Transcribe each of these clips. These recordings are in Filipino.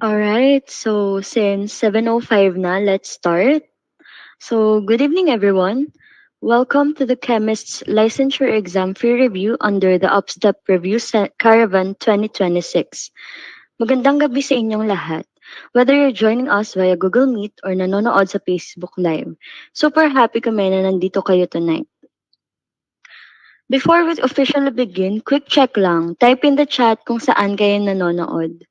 Alright, so since 7:05 na, let's start. So, good evening everyone. Welcome to the Chemist's Licensure Exam Free Review under the Upstep Review Caravan 2026. Magandang gabi sa inyong lahat. Whether you're joining us via Google Meet or nanonood sa Facebook Live, super happy kami na nandito kayo tonight. Before we officially begin, quick check lang. Type in the chat kung saan kayo nanonood.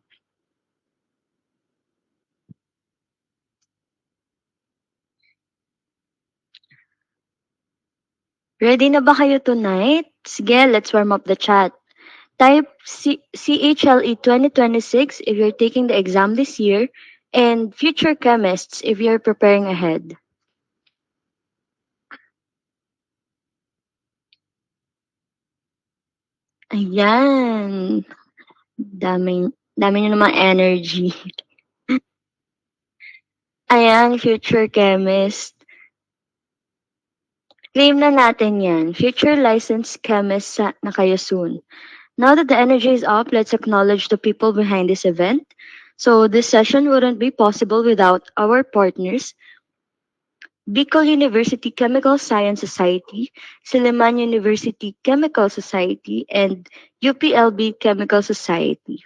Ready na ba kayo tonight? Sige, let's warm up the chat. Type CHLE 2026 if you're taking the exam this year, and future chemists if you're preparing ahead. Ayan. Dami nyo namang energy. Ayan, future chemist. Claim na natin yan. Future licensed chemist na kayo soon. Now that the energy is up, let's acknowledge the people behind this event. So this session wouldn't be possible without our partners, Bicol University Chemical Science Society, Silliman University Chemical Society, and UPLB Chemical Society.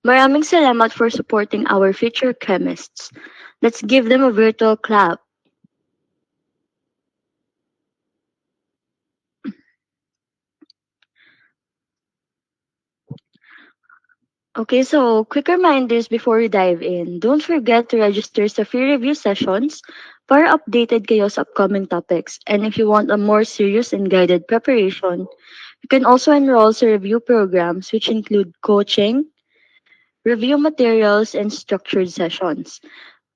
Maraming salamat for supporting our future chemists. Let's give them a virtual clap. Okay, so quick reminders before we dive in. Don't forget to register sa free review sessions para updated kayo sa upcoming topics. And if you want a more serious and guided preparation, you can also enroll sa review programs which include coaching, review materials, and structured sessions.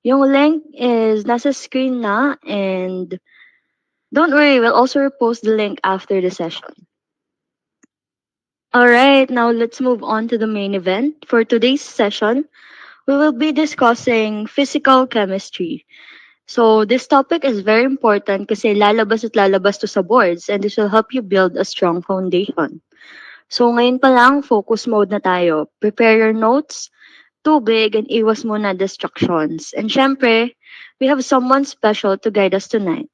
Yung link is nasa screen na, and don't worry, we'll also repost the link after the session. Alright, now let's move on to the main event. For today's session, we will be discussing physical chemistry. So this topic is very important kasi lalabas at lalabas to sa boards, and this will help you build a strong foundation. So ngayon pa lang, focus mode na tayo. Prepare your notes, tubig, and iwas muna distractions. And syempre, we have someone special to guide us tonight.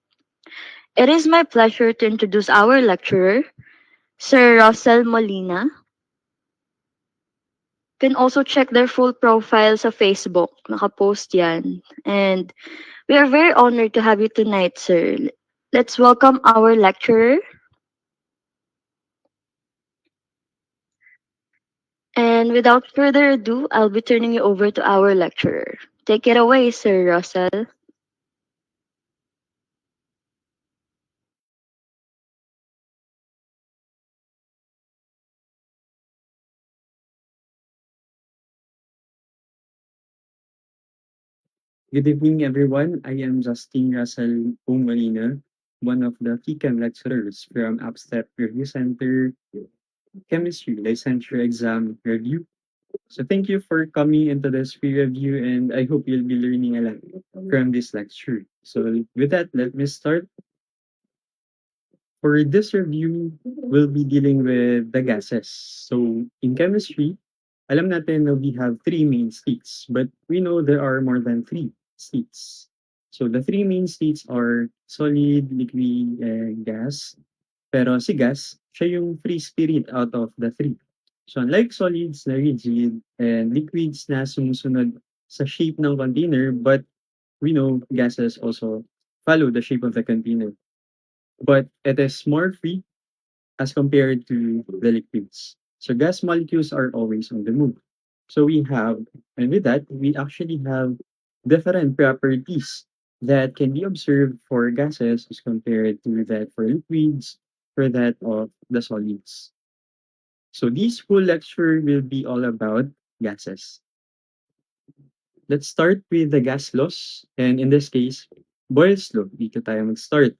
It is my pleasure to introduce our lecturer, Sir Russell Molina. You can also check their full profile sa Facebook. Nakapost yan. And we are very honored to have you tonight, sir. Let's welcome our lecturer. And without further ado, I'll be turning you over to our lecturer. Take it away, Sir Russell. Good evening, everyone. I am Justin Russell Pumalina, one of the KChem lecturers from Upstep Review Center Chemistry Licensure Exam Review. So thank you for coming into this free review, and I hope you'll be learning a lot from this lecture. So with that, let me start. For this review, we'll be dealing with the gases. So in chemistry, alam natin na we have three main states, but we know there are more than three states. So the three main states are solid, liquid, and gas. Pero si gas, siya yung free spirit out of the three. So unlike solids na rigid and liquids na sumusunod sa shape ng container, but we know gases also follow the shape of the container. But it is more free as compared to the liquids. So gas molecules are always on the move. So we have, and with that, we actually have different properties that can be observed for gases as compared to that for liquids, for that of the solids. So this full lecture will be all about gases. Let's start with the gas laws, and in this case, Boyle's law. Dito tayo mag-start.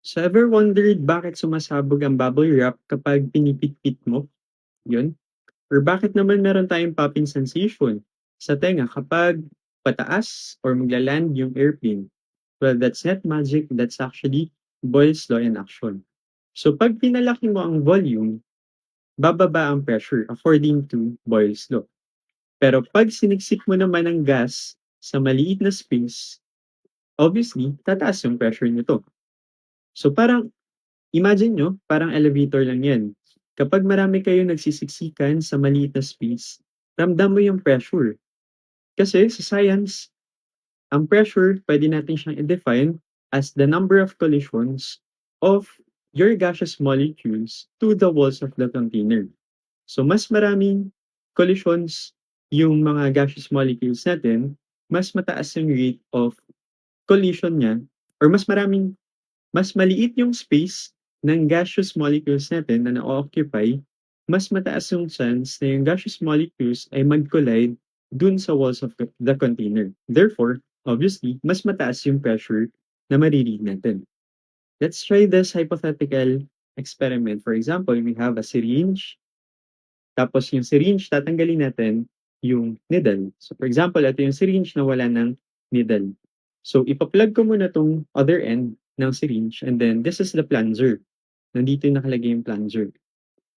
So ever wondered bakit sumasabog ang bubble wrap kapag pinipit-pit mo? Yun. Or bakit naman meron tayong popping sensation sa tenga kapag pataas or maglaland yung airplane? Well, that's not magic. That's actually Boyle's law in action. So pag pinalaki mo ang volume, bababa ang pressure according to Boyle's law. Pero pag siniksik mo naman ang gas sa maliit na space, obviously, tataas yung pressure nito. So parang, imagine nyo, parang elevator lang yan. Kapag marami kayo nagsisiksikan sa maliit na space, ramdam mo yung pressure. Kasi sa science, ang pressure, pwede natin siyang i-define as the number of collisions of your gaseous molecules to the walls of the container. So mas maraming collisions yung mga gaseous molecules natin, mas mataas yung rate of collision niya, or mas maliit yung space ng gaseous molecules natin na na-occupy, mas mataas yung chance na yung gaseous molecules ay mag-collide dun sa walls of the container. Therefore, obviously, mas mataas yung pressure na maririnig natin. Let's try this hypothetical experiment. For example, we have a syringe. Tapos yung syringe, tatanggalin natin yung needle. So for example, ito yung syringe na wala ng needle. So ipa-plug ko muna tong other end ng syringe, and then this is the plunger. Nandito yung nakalagay yung plunger.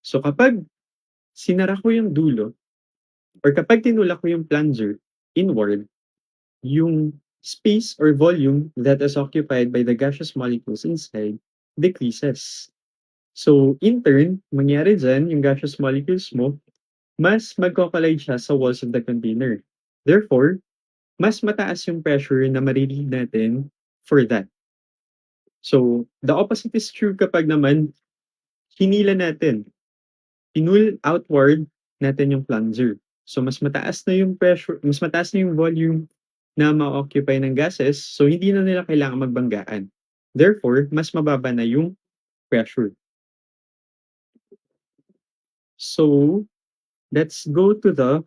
So kapag sinara ko yung dulo, or kapag tinulak ko yung plunger inward, yung space or volume that is occupied by the gaseous molecules inside decreases. So in turn, mangyari dyan, yung gaseous molecules mo, mas magko-collide siya sa walls of the container. Therefore, mas mataas yung pressure na maririnig natin for that. So, the opposite is true kapag naman hinila natin, pinul outward natin yung plunger. So, mas mataas na yung pressure, mas mataas na yung volume na ma-occupy ng gases, so hindi na nila kailangan magbanggaan. Therefore, mas mababa na yung pressure. So, let's go to the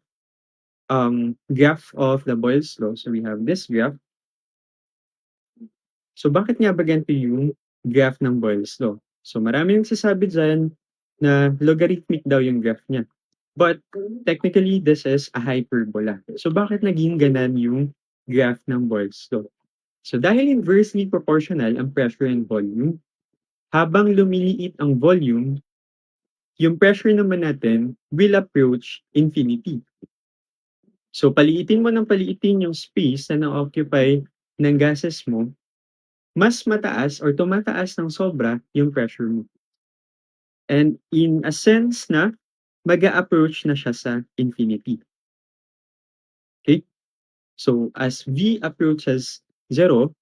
graph of the Boyle's law. So, we have this graph. So bakit nga ba ganito yung graph ng Boyle's law? So marami yung sasabi dyan na logarithmic daw yung graph niya. But technically, this is a hyperbola. So bakit naging ganan yung graph ng Boyle's law? So dahil inversely proportional ang pressure and volume, habang lumiliit ang volume, yung pressure naman natin will approach infinity. So paliitin mo ng paliitin yung space na na-occupy ng gases mo, mas mataas or tumataas ng sobra yung pressure mo. And in a sense na mag-a-approach na siya sa infinity. Okay? So as V approaches 0,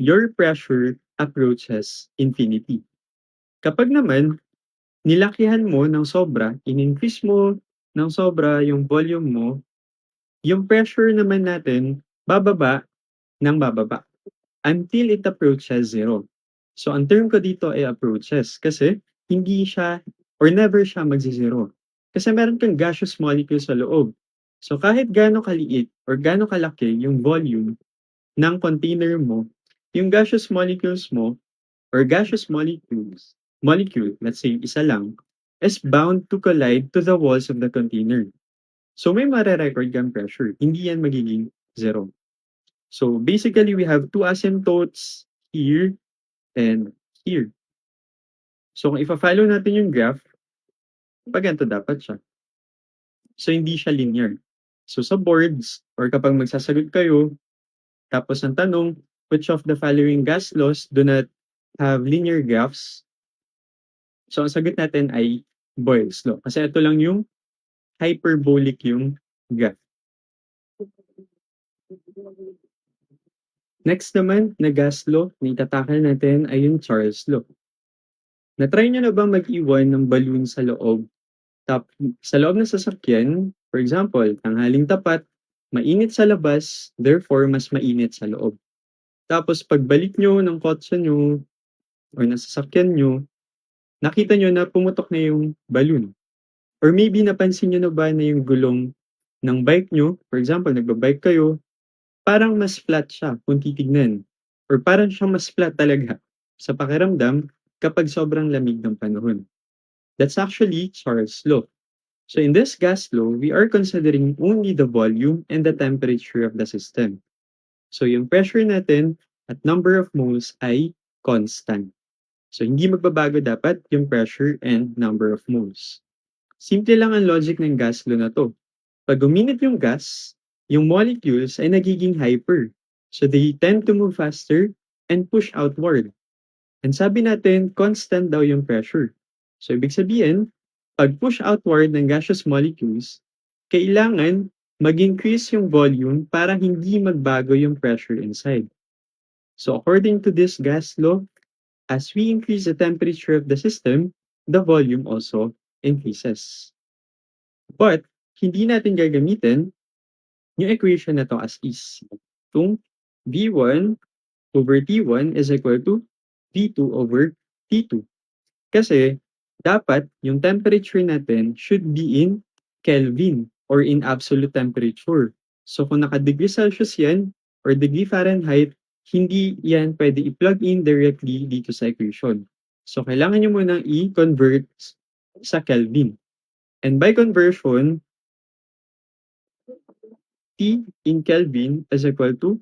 your pressure approaches infinity. Kapag naman nilakihan mo ng sobra, in-increase mo ng sobra yung volume mo, yung pressure naman natin bababa ng bababa until it approaches 0. So, ang term ko dito ay approaches kasi hindi siya or never siya magsi-zero. Kasi meron kang gaseous molecule sa loob. So, kahit gaano kaliit or gaano kalaki yung volume ng container mo, yung gaseous molecules mo or gaseous molecule, let's say isa lang, is bound to collide to the walls of the container. So, may mare-record kang pressure. Hindi yan magiging zero. So basically, we have two asymptotes here and here. So kung ipa-follow natin yung graph, pag ganito dapat siya. So hindi siya linear. So sa boards, or kapag magsasagot kayo, tapos ang tanong, which of the following gas laws do not have linear graphs? So ang sagot natin ay Boyle's law. Kasi ito lang yung hyperbolic yung graph. Next naman na gas law na itatakal natin ay yung Charles law. Na-try nyo na bang mag-iwan ng balloon sa loob? Sa loob ng sasakyan, for example, tanghaling tapat, mainit sa labas, therefore mas mainit sa loob. Tapos pagbalik nyo ng kotse nyo or ng sasakyan nyo, nakita nyo na pumutok na yung balloon. Or maybe napansin nyo na ba na yung gulong ng bike nyo, for example, nagbabike kayo, parang mas flat siya kung titignan. Or parang siyang mas flat talaga sa pakiramdam kapag sobrang lamig ng panahon. That's actually Charles' law. So in this gas law, we are considering only the volume and the temperature of the system. So yung pressure natin at number of moles ay constant. So hindi magbabago dapat yung pressure and number of moles. Simple lang ang logic ng gas law na to. Pag uminit yung gas, yung molecules ay nagiging hyper. So they tend to move faster and push outward. And sabi natin, constant daw yung pressure. So ibig sabihin, pag push outward ng gaseous molecules, kailangan mag-increase yung volume para hindi magbago yung pressure inside. So according to this gas law, as we increase the temperature of the system, the volume also increases. But hindi natin gagamitin yung equation na to as is. Itong V1 over T1 is equal to V2 over T2. Kasi dapat yung temperature natin should be in Kelvin or in absolute temperature. So kung naka-degree Celsius yan or degree Fahrenheit, hindi yan pwede i-plug in directly dito sa equation. So kailangan nyo munang i-convert sa Kelvin. And by conversion, T in Kelvin is equal to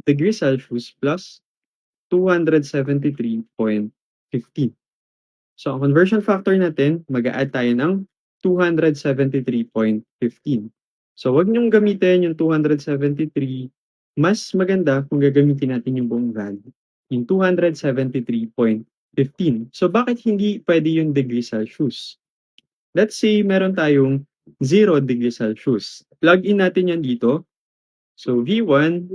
degree Celsius plus 273.15. So, ang conversion factor natin, mag-a-add tayo ng 273.15. So, wag niyong gamitin yung 273. Mas maganda kung gagamitin natin yung buong value, yung 273.15. So, bakit hindi pwede yung degree Celsius? Let's say meron tayong 0 degree Celsius. Plug in natin yan dito. So, V1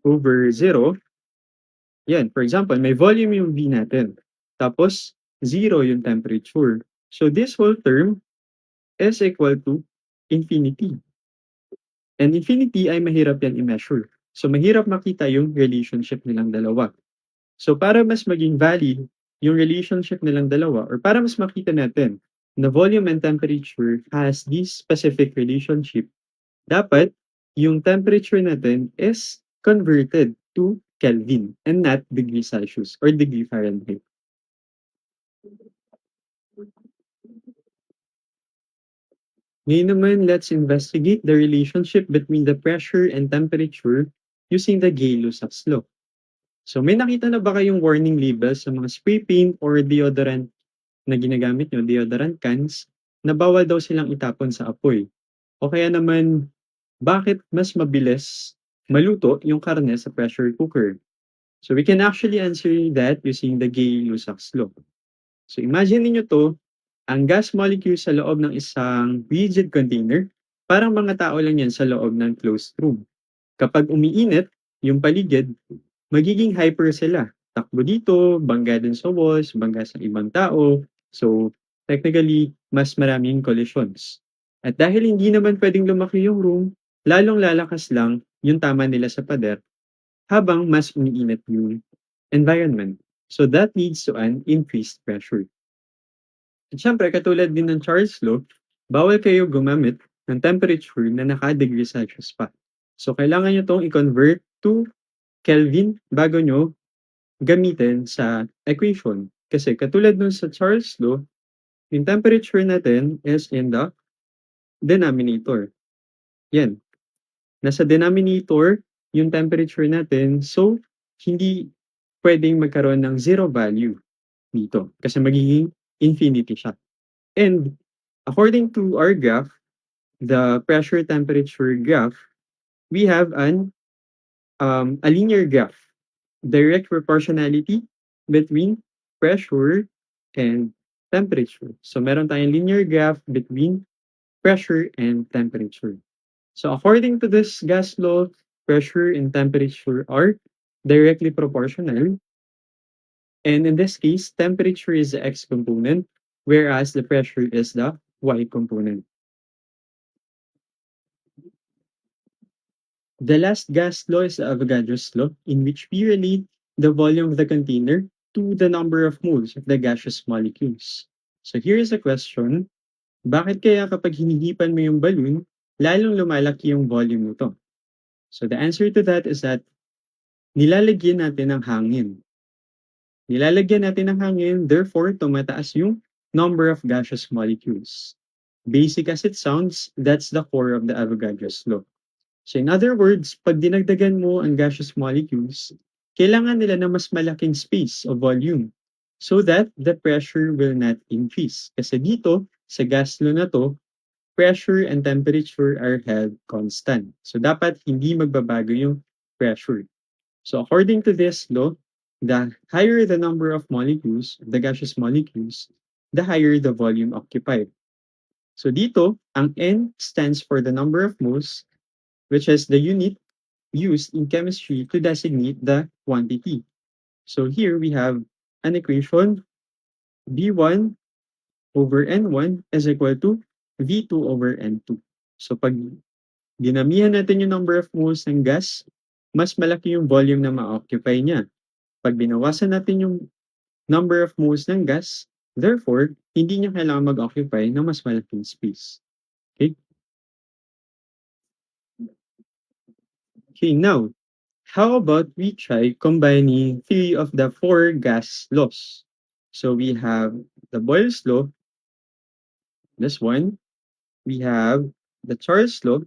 over 0. Yan, for example, may volume yung V natin. Tapos, 0 yung temperature. So, this whole term is equal to infinity. And infinity ay mahirap yan i-measure. So, mahirap makita yung relationship nilang dalawa. So, para mas maging valid yung relationship nilang dalawa, or para mas makita natin na volume and temperature has this specific relationship, dapat yung temperature natin is converted to Kelvin and not degree Celsius or degree Fahrenheit. Ngayon naman, let's investigate the relationship between the pressure and temperature using the Gay-Lussac's law. So may nakita na ba kayong warning labels sa mga spray paint or deodorant na ginagamit nyo, deodorant cans, na bawal daw silang itapon sa apoy? O kaya naman, bakit mas mabilis maluto yung karne sa pressure cooker? So we can actually answer that using the Gay-Lussac's law. So imagine niyo to, ang gas molecule sa loob ng isang rigid container, parang mga tao lang yan sa loob ng closed room. Kapag umiinit yung paligid, magiging hyper sila. Takbo dito, bangga dun sa walls, bangga sa ibang tao. So technically, mas maraming collisions. At dahil hindi naman pwedeng lumaki yung room, lalong lalakas lang yung tama nila sa pader habang mas umiinit yung environment. So that leads to an increased pressure. At syempre, katulad din ng Charles law, bawal kayo gumamit ng temperature na naka-degree Celsius pa. So kailangan nyo itong i-convert to Kelvin bago nyo gamitin sa equation. Kasi katulad nun sa Charles law, yung temperature natin is in the denominator. Yan. Nasa denominator yung temperature natin, so hindi pwedeng magkaroon ng zero value dito kasi magiging infinity siya. And according to our graph, the pressure temperature graph, we have a linear graph, direct proportionality between pressure and temperature. So meron tayong linear graph between pressure and temperature. So according to this gas law, pressure and temperature are directly proportional. And in this case, temperature is the x component, whereas the pressure is the y component. The last gas law is the Avogadro's law, in which we relate the volume of the container to the number of moles of the gaseous molecules. So here is a question. Bakit kaya kapag hinihipan mo yung balloon, lalong lumalaki yung volume nito? So the answer to that is that nilalagyan natin ng hangin. Nilalagyan natin ng hangin, therefore tumataas yung number of gaseous molecules. Basic as it sounds, that's the core of the Avogadro's law. So in other words, pag dinagdagan mo ang gaseous molecules, kailangan nila na mas malaking space o volume so that the pressure will not increase. Kasi dito, sa gas law na to, pressure and temperature are held constant. So dapat hindi magbabago yung pressure. So according to this law, the higher the number of molecules, the gaseous molecules, the higher the volume occupied. So dito, ang N stands for the number of moles, which is the unit used in chemistry to designate the quantity. So here we have an equation, V1 over N1 is equal to V2 over N2. So pag dinamihan natin yung number of moles ng gas, mas malaki yung volume na ma-occupy niya. Pag binawasan natin yung number of moles ng gas, therefore, hindi niya kailangan mag-occupy ng mas malaking space. Okay? Okay, now, how about we try combining three of the four gas laws? So we have the Boyle's law, this one. We have the Charles law,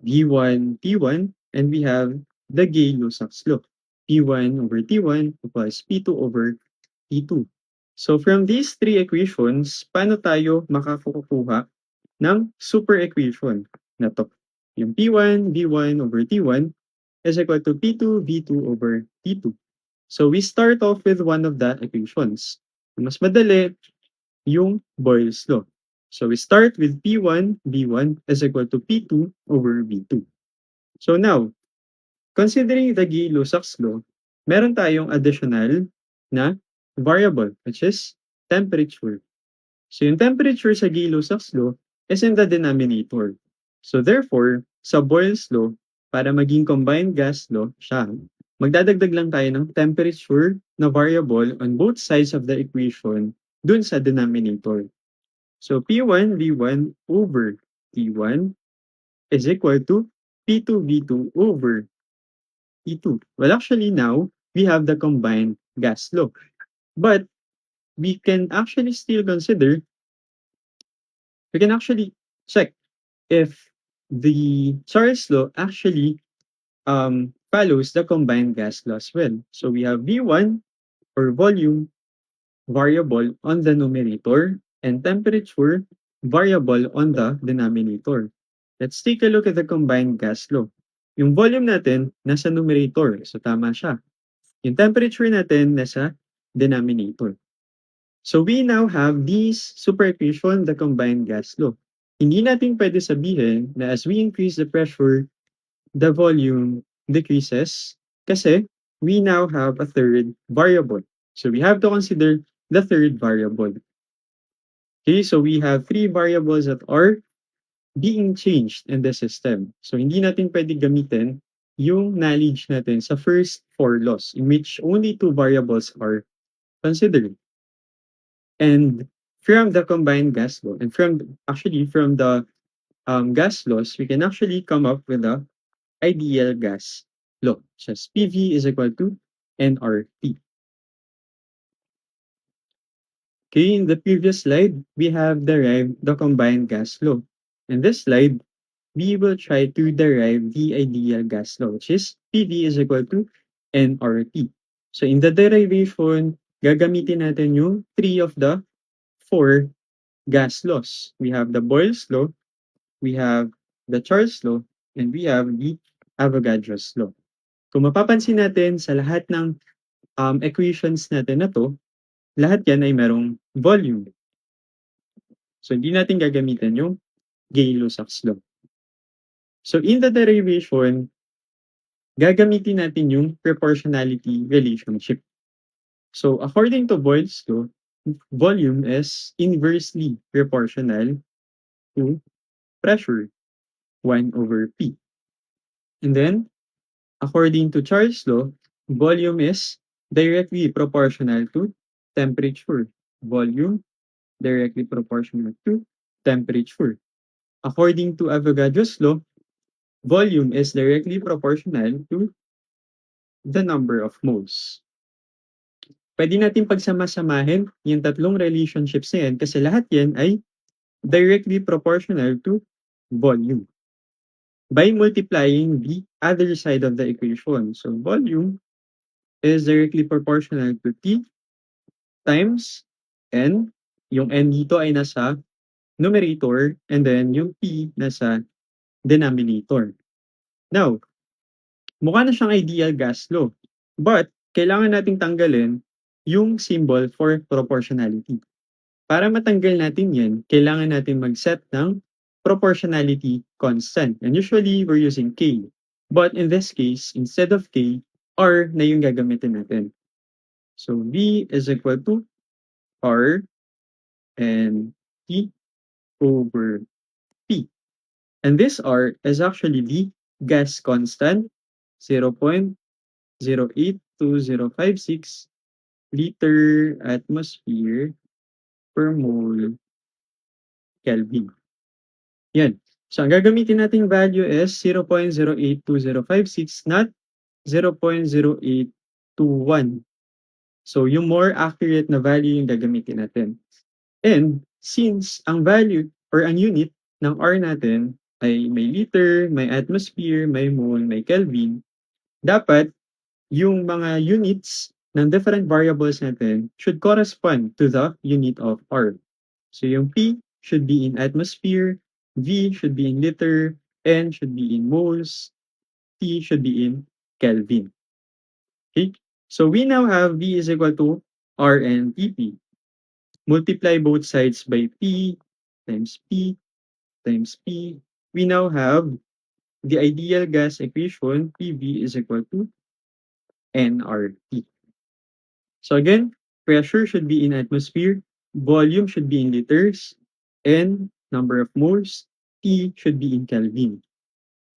V1, P1, and we have the Gay-Lussac's law, P1 over T1 plus P2 over T2. So from these three equations, paano tayo makakukuha ng super equation na to? Yung P1, V1 over T1 is equal to P2, V2 over T2. So we start off with one of the equations. Mas madali yung Boyle's law. So we start with P1, V1 is equal to P2 over V2. So now, considering the Gay-Lussac's law, meron tayong additional na variable, which is temperature. So yung temperature sa Gay-Lussac's law is in the denominator. So therefore, sa Boyle's law, para maging combined gas law siya, magdadagdag lang tayo ng temperature na variable on both sides of the equation dun sa denominator. So P1 V1 over T1 is equal to P2 V2 over T2. Well, actually now, we have the combined gas law. But we can actually still consider, we can actually check if the Charles law actually follows the combined gas law as well. So we have V1 or volume variable on the numerator and temperature variable on the denominator. Let's take a look at the combined gas law. Yung volume natin nasa numerator, so tama siya. Yung temperature natin nasa denominator. So we now have these super equation, the combined gas law. Hindi natin pwede sabihin na as we increase the pressure, the volume decreases kasi we now have a third variable. So we have to consider the third variable. Okay, so we have three variables that are being changed in the system. So hindi natin pwede gamitin yung knowledge natin sa first four laws in which only two variables are considered. And from the combined gas law and from the gas laws, we can actually come up with the ideal gas law, such as PV is equal to nRT. Okay, in the previous slide, we have derived the combined gas law. In this slide, we will try to derive the ideal gas law, which is PV is equal to nRT. So in the derivation, gagamitin natin yung three of the four gas laws. We have the Boyle's law, we have the Charles law, and we have the Avogadro's law. Kung mapapansin natin sa lahat ng equations natin na to, lahat yan ay merong volume. So hindi natin gagamitin yung Gay-Lussac's law. So in the derivation, gagamitin natin yung proportionality relationship. So according to Boyle's law, volume is inversely proportional to pressure, 1 over P. And then, according to Charles' law, volume is directly proportional to temperature. Volume directly proportional to temperature. According to Avogadro's law, volume is directly proportional to the number of moles. Pwede natin pagsama-samahin yung tatlong relationships na yan kasi lahat yan ay directly proportional to volume by multiplying the other side of the equation. So volume is directly proportional to T times N Yung N dito ay nasa numerator and then yung P nasa denominator. Now, mukha na siyang ideal gas law. But, kailangan nating tanggalin yung symbol for proportionality. Para matanggal natin yan, kailangan natin mag-set ng proportionality constant. And usually, we're using K. But in this case, instead of K, R na yung gagamitin natin. So, V is equal to R and T over P. And this R is actually the gas constant, 0.082056 liter atmosphere per mole Kelvin. Yan. So, ang gagamitin nating value is 0.082056, not 0.0821. So, yung more accurate na value yung gagamitin natin. And since ang value or ang unit ng R natin ay may liter, may atmosphere, may mole, may Kelvin, dapat yung mga units ng different variables natin should correspond to the unit of R. So yung P should be in atmosphere, V should be in liter, N should be in moles, T should be in Kelvin. Okay? So we now have V is equal to R and TP. Multiply both sides by P times P times P. We now have the ideal gas equation, PV is equal to nRT. So again, pressure should be in atmosphere, volume should be in liters, N, number of moles, T should be in Kelvin.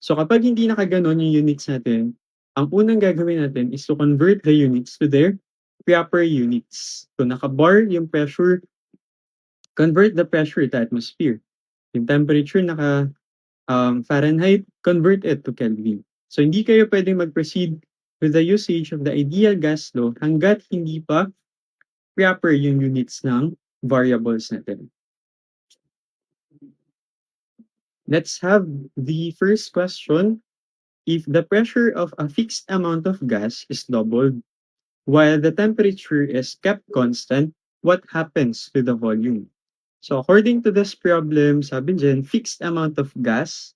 So kapag hindi nakaganon yung units natin, ang unang gagawin natin is to convert the units to their proper units. So naka-bar yung pressure, convert the pressure to atmosphere. Yung temperature naka Fahrenheit, convert it to Kelvin. So hindi kayo pwedeng mag-proceed with the usage of the ideal gas law hanggat hindi pa proper yung units ng variables natin. Let's have the first question. If the pressure of a fixed amount of gas is doubled while the temperature is kept constant, what happens to the volume? So according to this problem, sabi dyan, fixed amount of gas,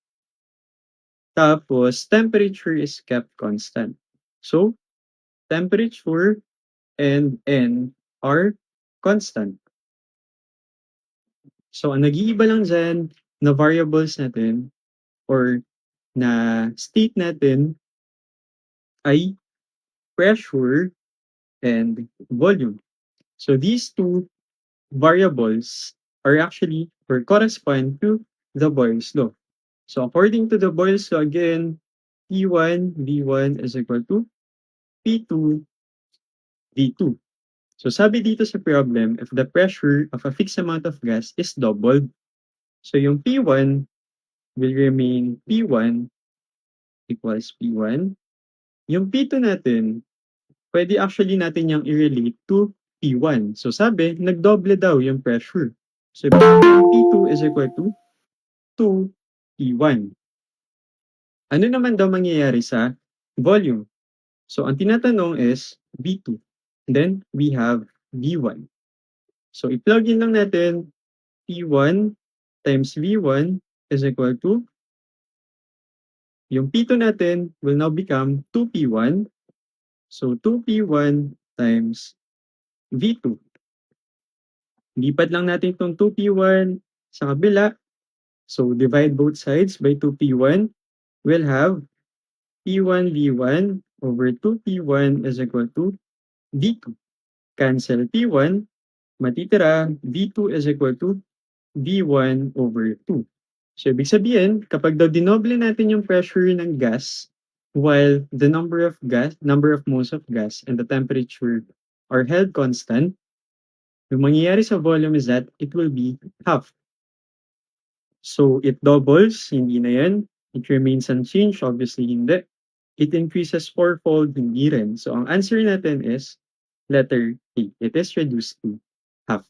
tapos temperature is kept constant. So temperature and N are constant. So ang nag-iiba lang dyan na variables natin or na state natin ay pressure and volume. So these two variables are actually or correspond to the Boyle's law. So according to the Boyle's law, again, P1 V1 is equal to P2 V2. So sabi dito sa problem, if the pressure of a fixed amount of gas is doubled, so yung P1 will remain P1 equals P1. Yung P2 natin, pwede actually natin yung i-relate to P1. So sabi, nagdoble daw yung pressure. So P2 is equal to 2 P1. Ano naman daw mangyayari sa volume? So ang tinatanong is V2. And then we have V1. So i-plug in lang natin P1 times V1 is equal to yung P2 natin will now become 2P1. So 2P1 times V2. Lipat lang natin itong 2P1 sa kabila. So divide both sides by 2P1. We'll have P1 V1 over 2P1 is equal to V2. Cancel P1. Matitira, V2 is equal to V1 over 2. So, ibig sabihin, kapag daw dinoble natin yung pressure ng gas, while the number of moles of gas and the temperature are held constant, yung mangyayari sa volume is that it will be half. So, it doubles, hindi na yan. It remains unchanged, obviously hindi. It increases fourfold, hindi rin. So, ang answer natin is letter A. It is reduced to half.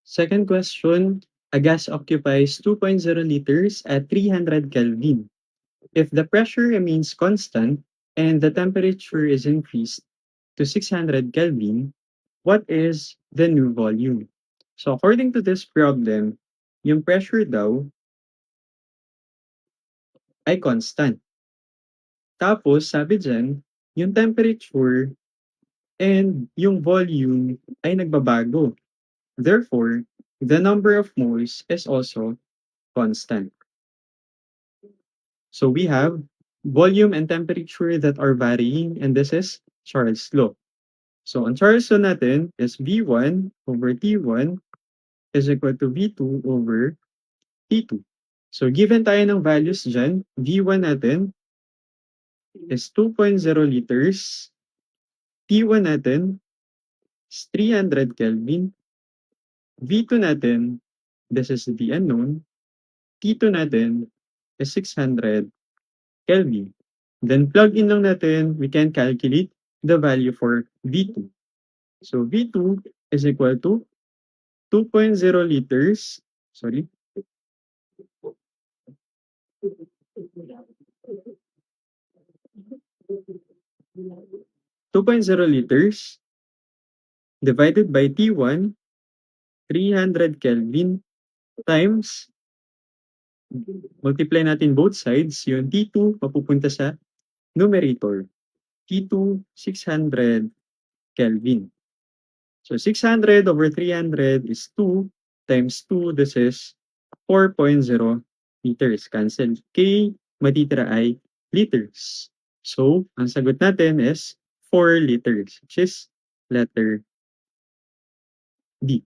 Second question, a gas occupies 2.0 liters at 300 Kelvin. If the pressure remains constant and the temperature is increased to 600 Kelvin, what is the new volume? So according to this problem, yung pressure daw ay constant. Tapos sabi diyan, yung temperature and yung volume ay nagbabago. Therefore, the number of moles is also constant. So we have volume and temperature that are varying, and this is Charles' law. So ang Charles' law natin is V1 over T1 is equal to V2 over T2. So given tayo ng values dyan, V1 natin is 2.0 liters, T1 natin is 300 Kelvin, V2 natin, this is the unknown, T2 natin is 600 Kelvin. Then plug in lang natin, we can calculate the value for V2. So V2 is equal to 2.0 liters, sorry, 2.0 liters divided by T1, 300 Kelvin times, multiply natin both sides, yung T2 mapupunta sa numerator. T2, 600 Kelvin. So 600 over 300 is 2 times 2, this is 4.0 liters. Cancel K, matitira ay liters. So, ang sagot natin is 4 liters, which is letter D.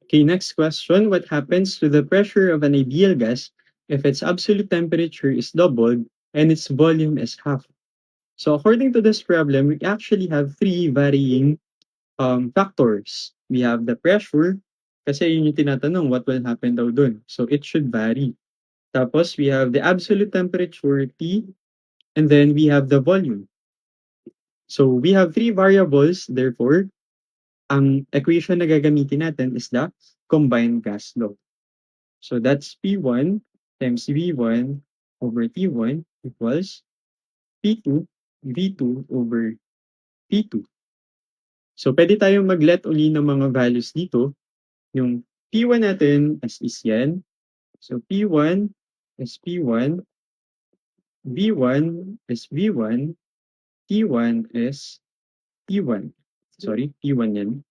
Okay, next question. What happens to the pressure of an ideal gas if its absolute temperature is doubled and its volume is half? So according to this problem, we actually have three varying factors. We have the pressure, kasi yun yung tinatanong, what will happen daw dun? So it should vary. Tapos we have the absolute temperature, T, and then we have the volume. So we have three variables, therefore, ang equation na gagamitin natin is the combined gas law. So that's P1 times V1 over T1 equals P2 V2 over P2. So pwede tayong mag-let uli ng mga values dito. Yung P1 natin as is yan. So P1 is P1, V1 is V1, T1 is T1. Sorry, T1 yan.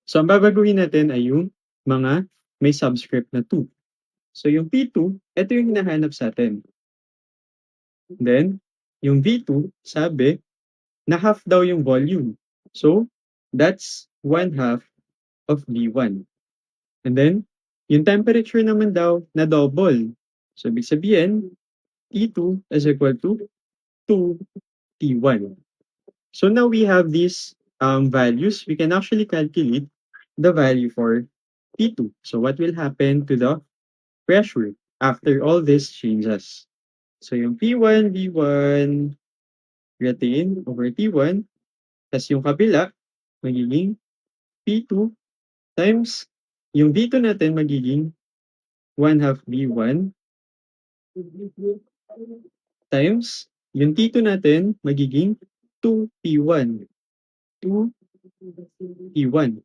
So ang babaguhin natin ay yung mga may subscript na 2. So yung P2, ito yung hinahanap sa atin. Then, yung V2, sabi, na half daw yung volume. So, that's 1/2 of V1. And then, yung temperature naman daw na double. So, ibig sabihin, T2 is equal to 2 T1. So, now we have these values. We can actually calculate the value for T2. So, what will happen to the pressure after all these changes? So, yung P1, V1, retain over T1, tas yung kabila, magiging P2 times, yung V2 natin magiging 1/2 V1 times, yung T2 natin magiging 2 P1. 2 P1.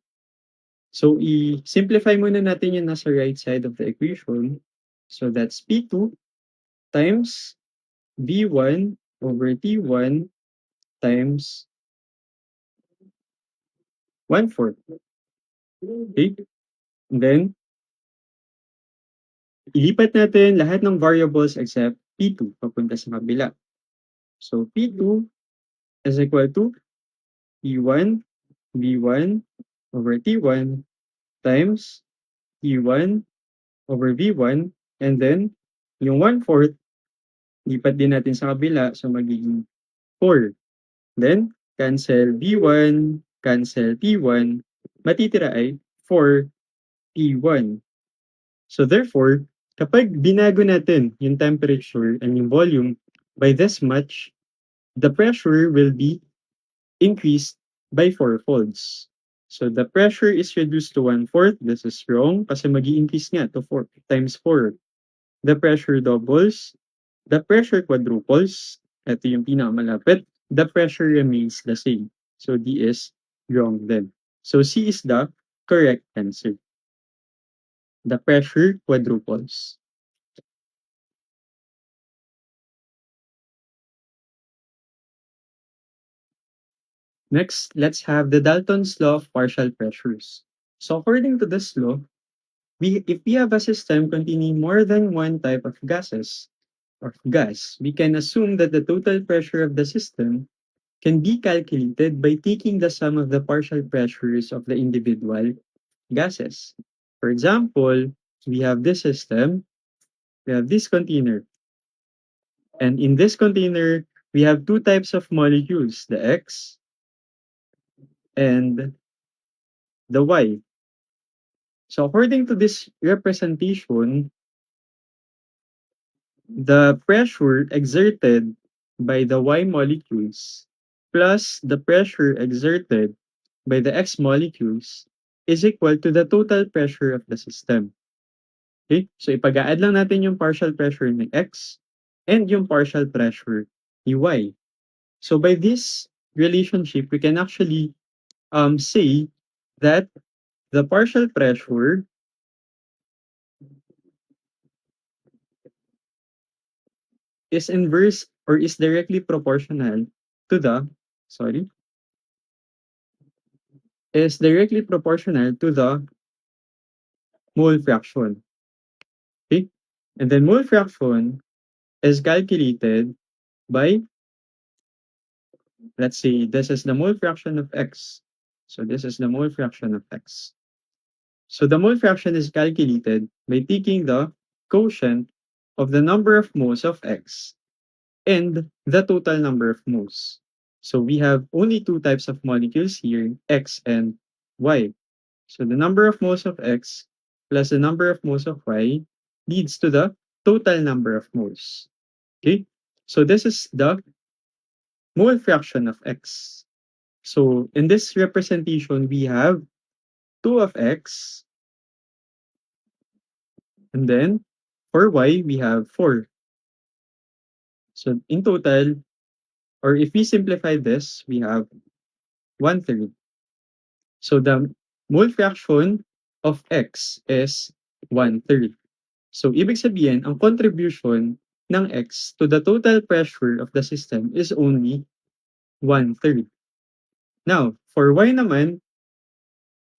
So, i-simplify muna natin yung nasa right side of the equation. So, that's P2 times V1 over T1 times 1/4. Okay? And then, ilipat natin lahat ng variables except P2 papunta sa kabila. So, P2 is equal to P1 V1 over T1 times T1 over V1, and then yung 1/4, lipat din natin sa kabila, so magiging 4. Then, cancel V1, cancel T1, matitira ay 4 T1. So therefore, kapag binago natin yung temperature and yung volume by this much, the pressure will be increased by 4 folds. So the pressure is reduced to 1/4. This is wrong kasi mag-i-increase nga to 4 times 4. The pressure doubles. The pressure quadruples. Ito yung pinakamalapit. The pressure remains the same. So D is wrong then. So C is the correct answer. The pressure quadruples. Next, let's have the Dalton's law of partial pressures. So according to this law, if we have a system containing more than one type of gases or gas, we can assume that the total pressure of the system can be calculated by taking the sum of the partial pressures of the individual gases. For example, we have this system, we have this container, and in this container, we have two types of molecules, the X and the Y. So according to this representation, the pressure exerted by the Y molecules plus the pressure exerted by the X molecules is equal to the total pressure of the system. Okay? So ipag-add lang natin yung partial pressure ng X and yung partial pressure ni Y. So by this relationship, we can actually say that the partial pressure is inverse or is directly proportional to the sorry is directly proportional to the mole fraction. Okay? And then mole fraction is calculated by, let's say, this is the mole fraction of X. So this is the mole fraction of X. So the mole fraction is calculated by taking the quotient of the number of moles of X and the total number of moles. So we have only two types of molecules here, X and Y. So the number of moles of X plus the number of moles of Y leads to the total number of moles. Okay? So this is the mole fraction of X. So in this representation, we have 2 of X, and then for Y, we have 4. So in total, or if we simplify this, we have 1/3. So the mole fraction of X is 1/3. So ibig sabihin, ang contribution ng X to the total pressure of the system is only 1/3. Now, for Y naman,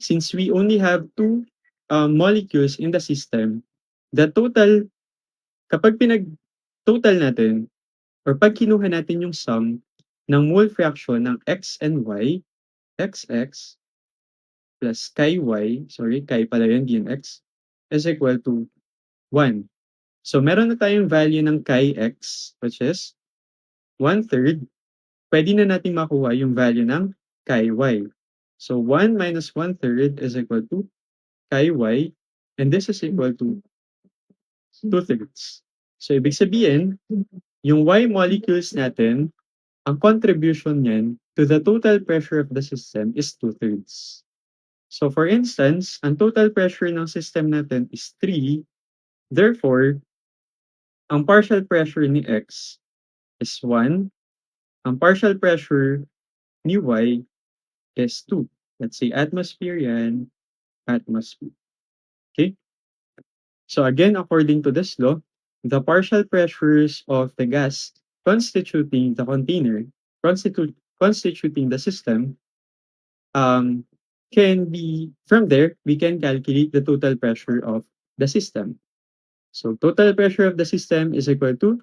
since we only have two molecules in the system, the total, kapag pinag-total natin, or pag kinuha natin yung sum ng mole fraction ng X and Y, XX plus chi Y, sorry, chi pala yun, di yung X, is equal to 1. So meron na tayong value ng chi X, which is 1/3. Pwede na natin makuha yung value ng chi Y. So 1 minus 1/3 is equal to chi Y, and this is equal to 2/3. So ibig sabihin, yung Y molecules natin, ang contribution niyan to the total pressure of the system is 2/3. So for instance, ang total pressure ng system natin is 3. Therefore, ang partial pressure ni X is 1. Ang partial pressure ni Y is 2. Let's say atmosphere yan, atmosphere. Okay? So again, according to this law, the partial pressures of the gas constituting the container, constituting the system, can be, from there, we can calculate the total pressure of the system. So total pressure of the system is equal to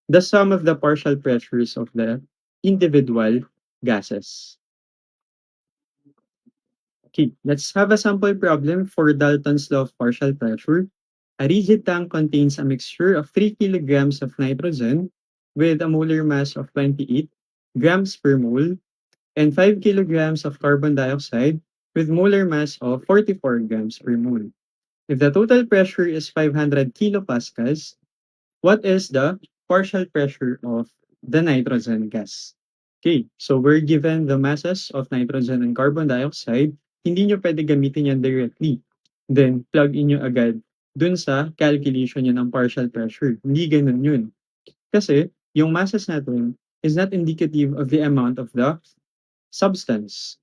the sum of the partial pressures of the individual gases. Okay, let's have a sample problem for Dalton's law of partial pressure. A rigid tank contains a mixture of 3 kilograms of nitrogen with a molar mass of 28 grams per mole and 5 kilograms of carbon dioxide with molar mass of 44 grams per mole. If the total pressure is 500 kilopascals, what is the partial pressure of the nitrogen gas? Okay, so we're given the masses of nitrogen and carbon dioxide. Hindi nyo pwede gamitin yan directly. Then, plug in nyo agad dun sa calculation nyo ng partial pressure. Hindi ganun yun. Kasi, yung masses natin is not indicative of the amount of the substance.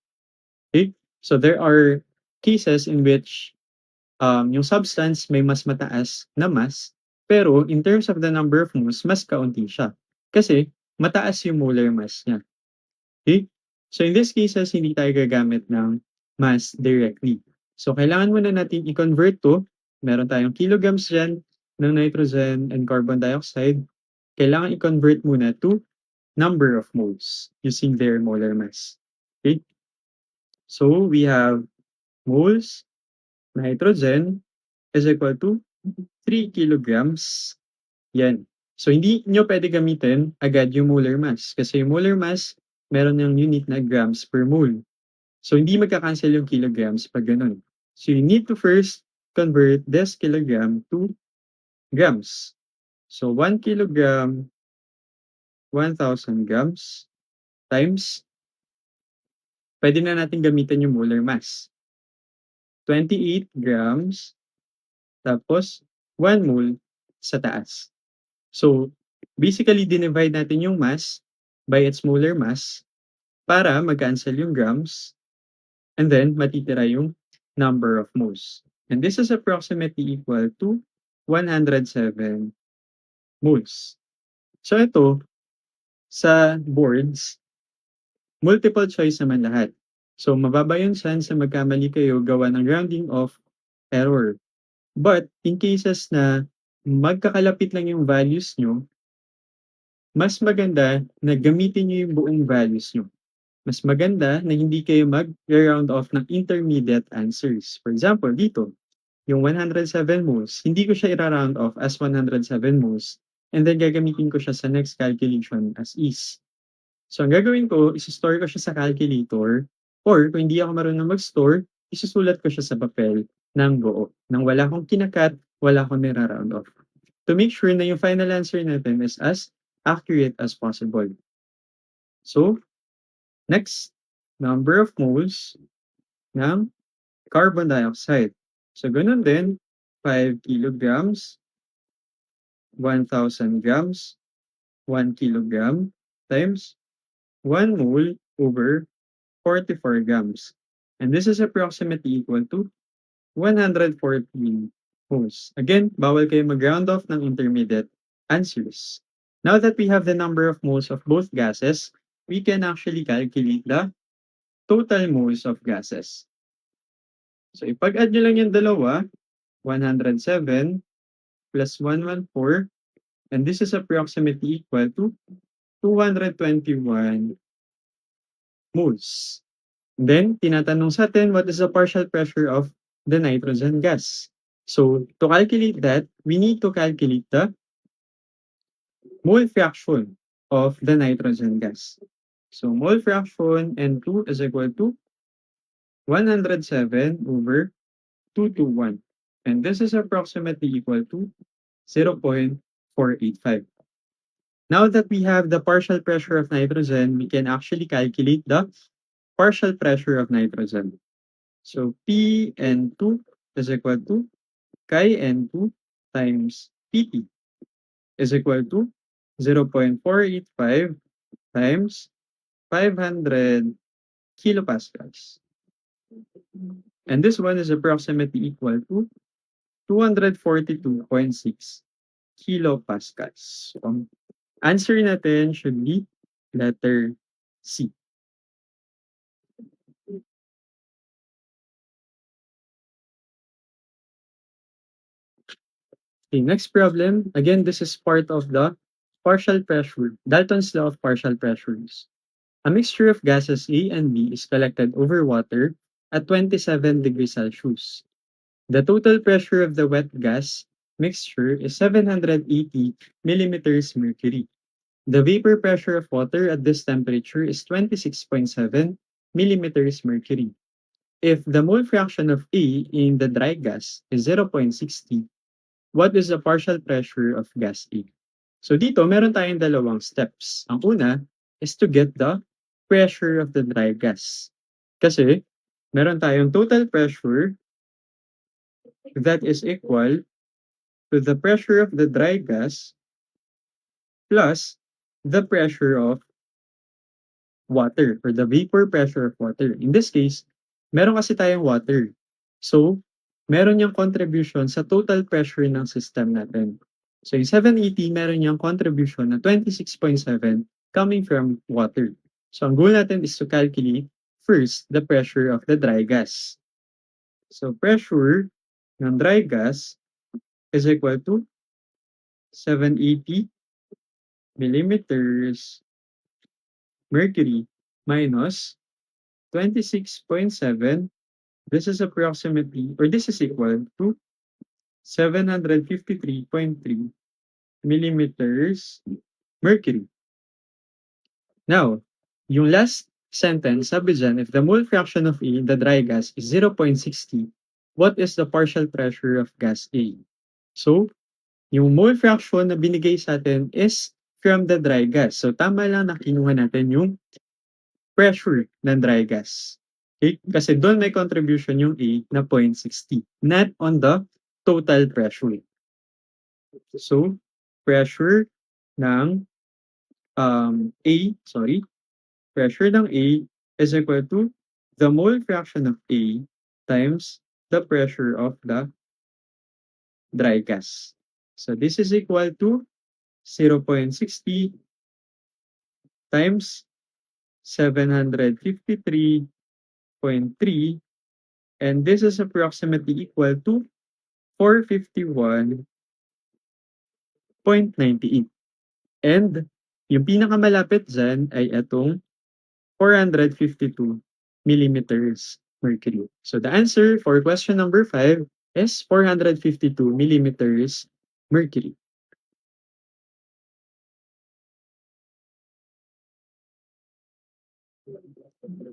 Okay? So, there are cases in which yung substance may mas mataas na mass, pero in terms of the number of moles, mas kaunti siya. Kasi, mataas yung molar mass niya. Okay? So in this cases, hindi tayo gagamit ng mass directly. So kailangan muna natin i-convert to, meron tayong kilograms dyan ng nitrogen and carbon dioxide. Kailangan i-convert muna to number of moles using their molar mass. Okay? So we have moles, nitrogen is equal to 3 kilograms. Yan. So hindi nyo pwede gamitin agad yung molar mass kasi yung molar mass meron ng unit na grams per mole. So hindi magka-cancel yung kilograms pag ganun. So you need to first convert this kilogram to grams. So 1 kilogram, 1,000 grams times, pwede na natin gamitin yung molar mass. 28 grams, tapos 1 mole sa taas. So basically, dinivide natin yung mass by its molar mass para mag-cancel yung grams and then matitira yung number of moles. And this is approximately equal to 107 moles. So ito, sa boards, multiple choice naman lahat. So mababa yung chance na magkamali kayo gawa ng rounding off error. But in cases na magkakalapit lang yung values nyo, mas maganda na gamitin nyo yung buong values nyo. Mas maganda na hindi kayo mag-round off ng intermediate answers. For example, dito, yung 107 moles, hindi ko siya i-round off as 107 moles and then gagamitin ko siya sa next calculation as is. So, ang gagawin ko, isi-store ko siya sa calculator or kung hindi ako marunong mag-store, isusulat ko siya sa papel ng buo. Nang wala akong kinakat, wala akong nira-round off. To make sure na yung final answer natin is as accurate as possible. So, next, number of moles ng carbon dioxide. So, ganun din, 5 kilograms, 1,000 grams, 1 kilogram times 1 mole over 44 grams. And this is approximately equal to 114 moles. Again, bawal kayo mag-round off ng intermediate answers. Now that we have the number of moles of both gases, we can actually calculate the total moles of gases. So, ipag-add nyo lang yung dalawa, 107 plus 114, and this is approximately equal to 221 moles. Then, tinatanong sa atin, what is the partial pressure of the nitrogen gas? So, to calculate that, we need to calculate the mole fraction of the nitrogen gas. So, mole fraction N2 is equal to 107 over 221. And this is approximately equal to 0.485. Now that we have the partial pressure of nitrogen, we can actually calculate the partial pressure of nitrogen. So Pn2 is equal to chi N2 times Pt is equal to 0.485 times 500 kilopascals. And this one is approximately equal to 242.6 kilopascals. So, ang answer natin should be letter C. Okay, next problem. Again, this is part of the partial pressure, Dalton's law of partial pressures. A mixture of gases A and B is collected over water at 27 degrees Celsius. The total pressure of the wet gas mixture is 780 millimeters mercury. The vapor pressure of water at this temperature is 26.7 millimeters mercury. If the mole fraction of A in the dry gas is 0.60, what is the partial pressure of gas A? So dito, meron tayong dalawang steps. Ang una is to get the pressure of the dry gas. Kasi, meron tayong total pressure that is equal to the pressure of the dry gas plus the pressure of water or the vapor pressure of water. In this case, meron kasi tayong water. So, meron yung contribution sa total pressure ng system natin. So, yung 780, meron yung contribution na 26.7 coming from water. So, ang goal natin is to calculate first the pressure of the dry gas. So, pressure ng dry gas is equal to 780 millimeters mercury minus 26.7. This is approximately, or this is equal to 753.3 millimeters mercury. Now, yung last sentence, sabi dyan, if the mole fraction of A in the dry gas is 0.60, what is the partial pressure of gas A? So, yung mole fraction na binigay sa atin is from the dry gas. So, tama lang na kinuha natin yung pressure ng dry gas. Okay? Kasi doon may contribution yung A na 0.60, not on the total pressure. So, pressure ng pressure ng A is equal to the mole fraction of A times the pressure of the dry gas. So, this is equal to 0.60 times 753.3, and this is approximately equal to 451.98. And yung pinakamalapit dyan ay itong 452 millimeters mercury. So the answer for question number 5 is 452 millimeters mercury.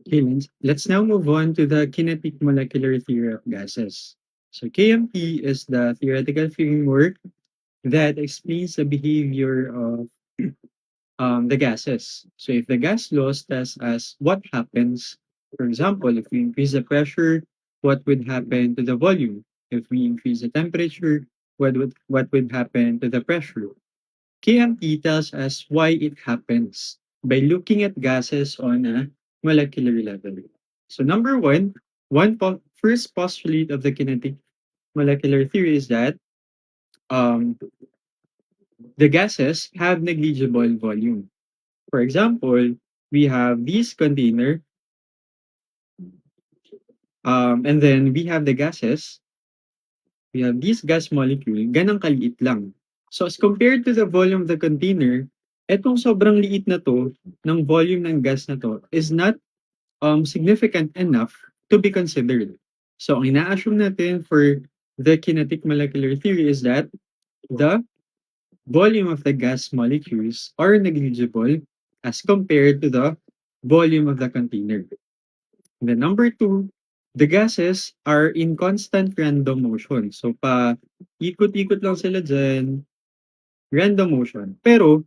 Okay, let's now move on to the kinetic molecular theory of gases. So KMT is the theoretical framework that explains the behavior of the gases. So if the gas laws tells us what happens, for example, if we increase the pressure, what would happen to the volume? If we increase the temperature, what would happen to the pressure? KMT tells us why it happens by looking at gases on a molecular level. So number first postulate of the kinetic molecular theory is that um, the gases have negligible volume. For example, we have this container, and then we have the gases. We have this gas molecule, ganang kaliit lang. So as compared to the volume of the container, etong sobrang liit na to ng volume ng gas na to is not significant enough to be considered. So ang ina-assume natin for the kinetic molecular theory is that the volume of the gas molecules are negligible as compared to the volume of the container. And then number 2, the gases are in constant random motion. So ikot-ikot lang sila dyan, random motion. Pero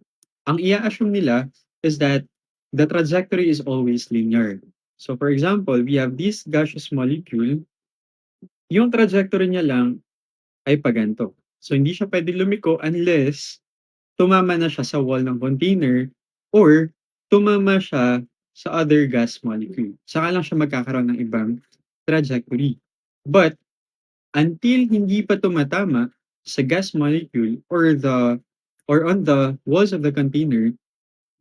ang i-assume nila is that the trajectory is always linear. So for example, we have this gaseous molecule, yung trajectory niya lang ay paganto. So hindi siya pwede lumiko unless tumama na siya sa wall ng container or tumama siya sa other gas molecule. Saka lang siya magkakaroon ng ibang trajectory. But until hindi pa tumatama sa gas molecule or on the walls of the container,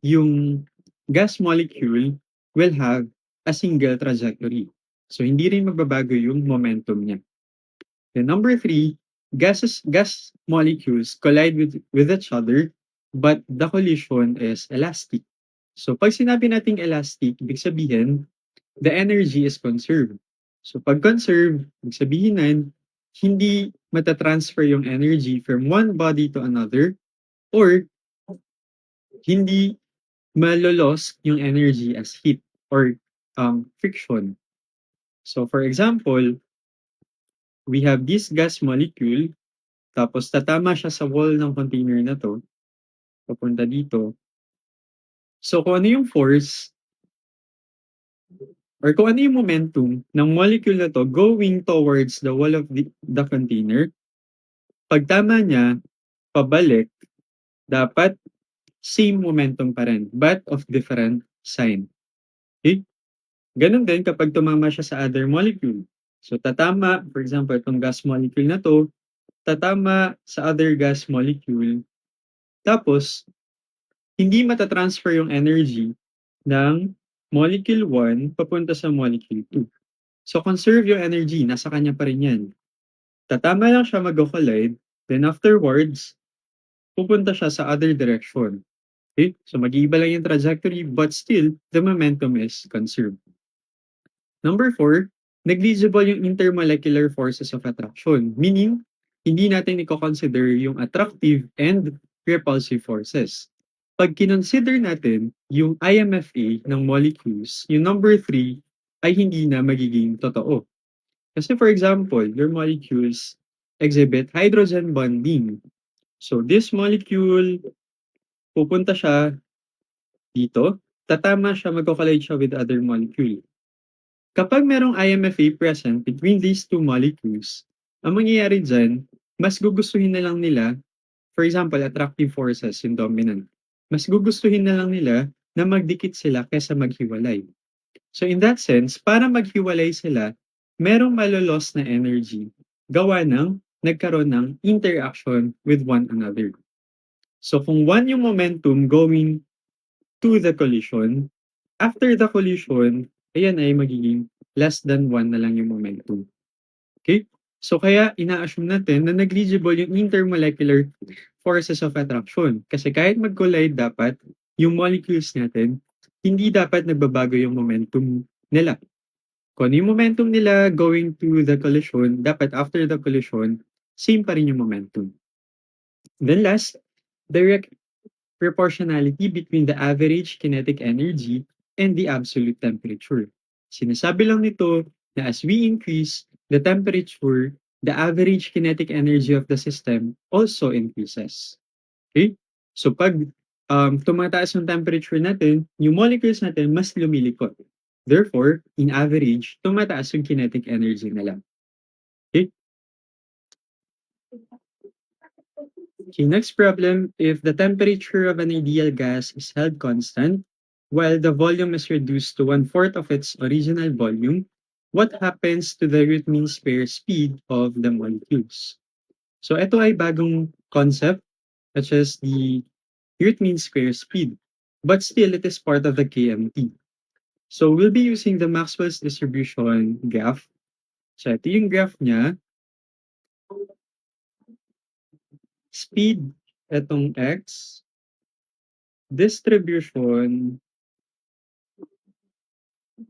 yung gas molecule will have a single trajectory. So hindi rin magbabago yung momentum niya. Then number 3, gas molecules collide with each other, but the collision is elastic. So pag sinabi nating elastic, ibig sabihin, the energy is conserved. So pag conserved, ibig sabihin nun, hindi matatransfer yung energy from one body to another or hindi malolos yung energy as heat or friction. So for example, we have this gas molecule, tapos tatama siya sa wall ng container na to, papunta dito. So kung ano yung force, or kung ano yung momentum ng molecule na to going towards the wall of the container, pag tama niya, pabalik, dapat same momentum pa rin, but of different sign. Okay? Ganun din kapag tumama siya sa other molecule. So tatama, for example, itong gas molecule na to, tatama sa other gas molecule, tapos hindi matatransfer yung energy ng molecule 1 papunta sa molecule 2. So conserve yung energy, nasa kanya pa rin yan. Tatama lang siya mag-collide, then afterwards, pupunta siya sa other direction. Okay? So mag-iiba lang yung trajectory, but still, the momentum is conserved. Number 4, negligible yung intermolecular forces of attraction. Meaning, hindi natin i-consider yung attractive and repulsive forces. Pag kinonsider natin yung IMFA ng molecules, yung number 3 ay hindi na magiging totoo. Kasi for example, your molecules exhibit hydrogen bonding. So this molecule, pupunta siya dito, tatama siya, magko-collide siya with other molecule. Kapag merong IMFA present between these two molecules, ang mangyayari dyan, mas gugustuhin na lang nila, for example, attractive forces, yung dominant. Mas gugustuhin na lang nila na magdikit sila kaysa maghiwalay. So in that sense, para maghiwalay sila, merong malolos na energy gawa ng nagkaroon ng interaction with one another. So kung one yung momentum going to the collision, after the collision, ayan ay magiging less than 1 na lang yung momentum. Okay? So kaya ina-assume natin na negligible yung intermolecular forces of attraction. Kasi kahit mag-collide dapat, yung molecules natin, hindi dapat nagbabago yung momentum nila. Kung ano yung momentum nila going to the collision, dapat after the collision, same pa rin yung momentum. Then last, direct proportionality between the average kinetic energy and the absolute temperature. Sinasabi lang nito na as we increase the temperature, the average kinetic energy of the system also increases. Okay? So pag tumataas yung temperature natin, yung molecules natin mas lumilikot. Therefore, in average, tumataas yung kinetic energy nila. Okay? Okay, next problem, if the temperature of an ideal gas is held constant, while the volume is reduced to 1/4 of its original volume, what happens to the root mean square speed of the molecules? So ito ay bagong concept, such as the root mean square speed, but still it is part of the KMT. So we'll be using the Maxwell's distribution graph. So ito yung graph niya, speed, etong x, distribution,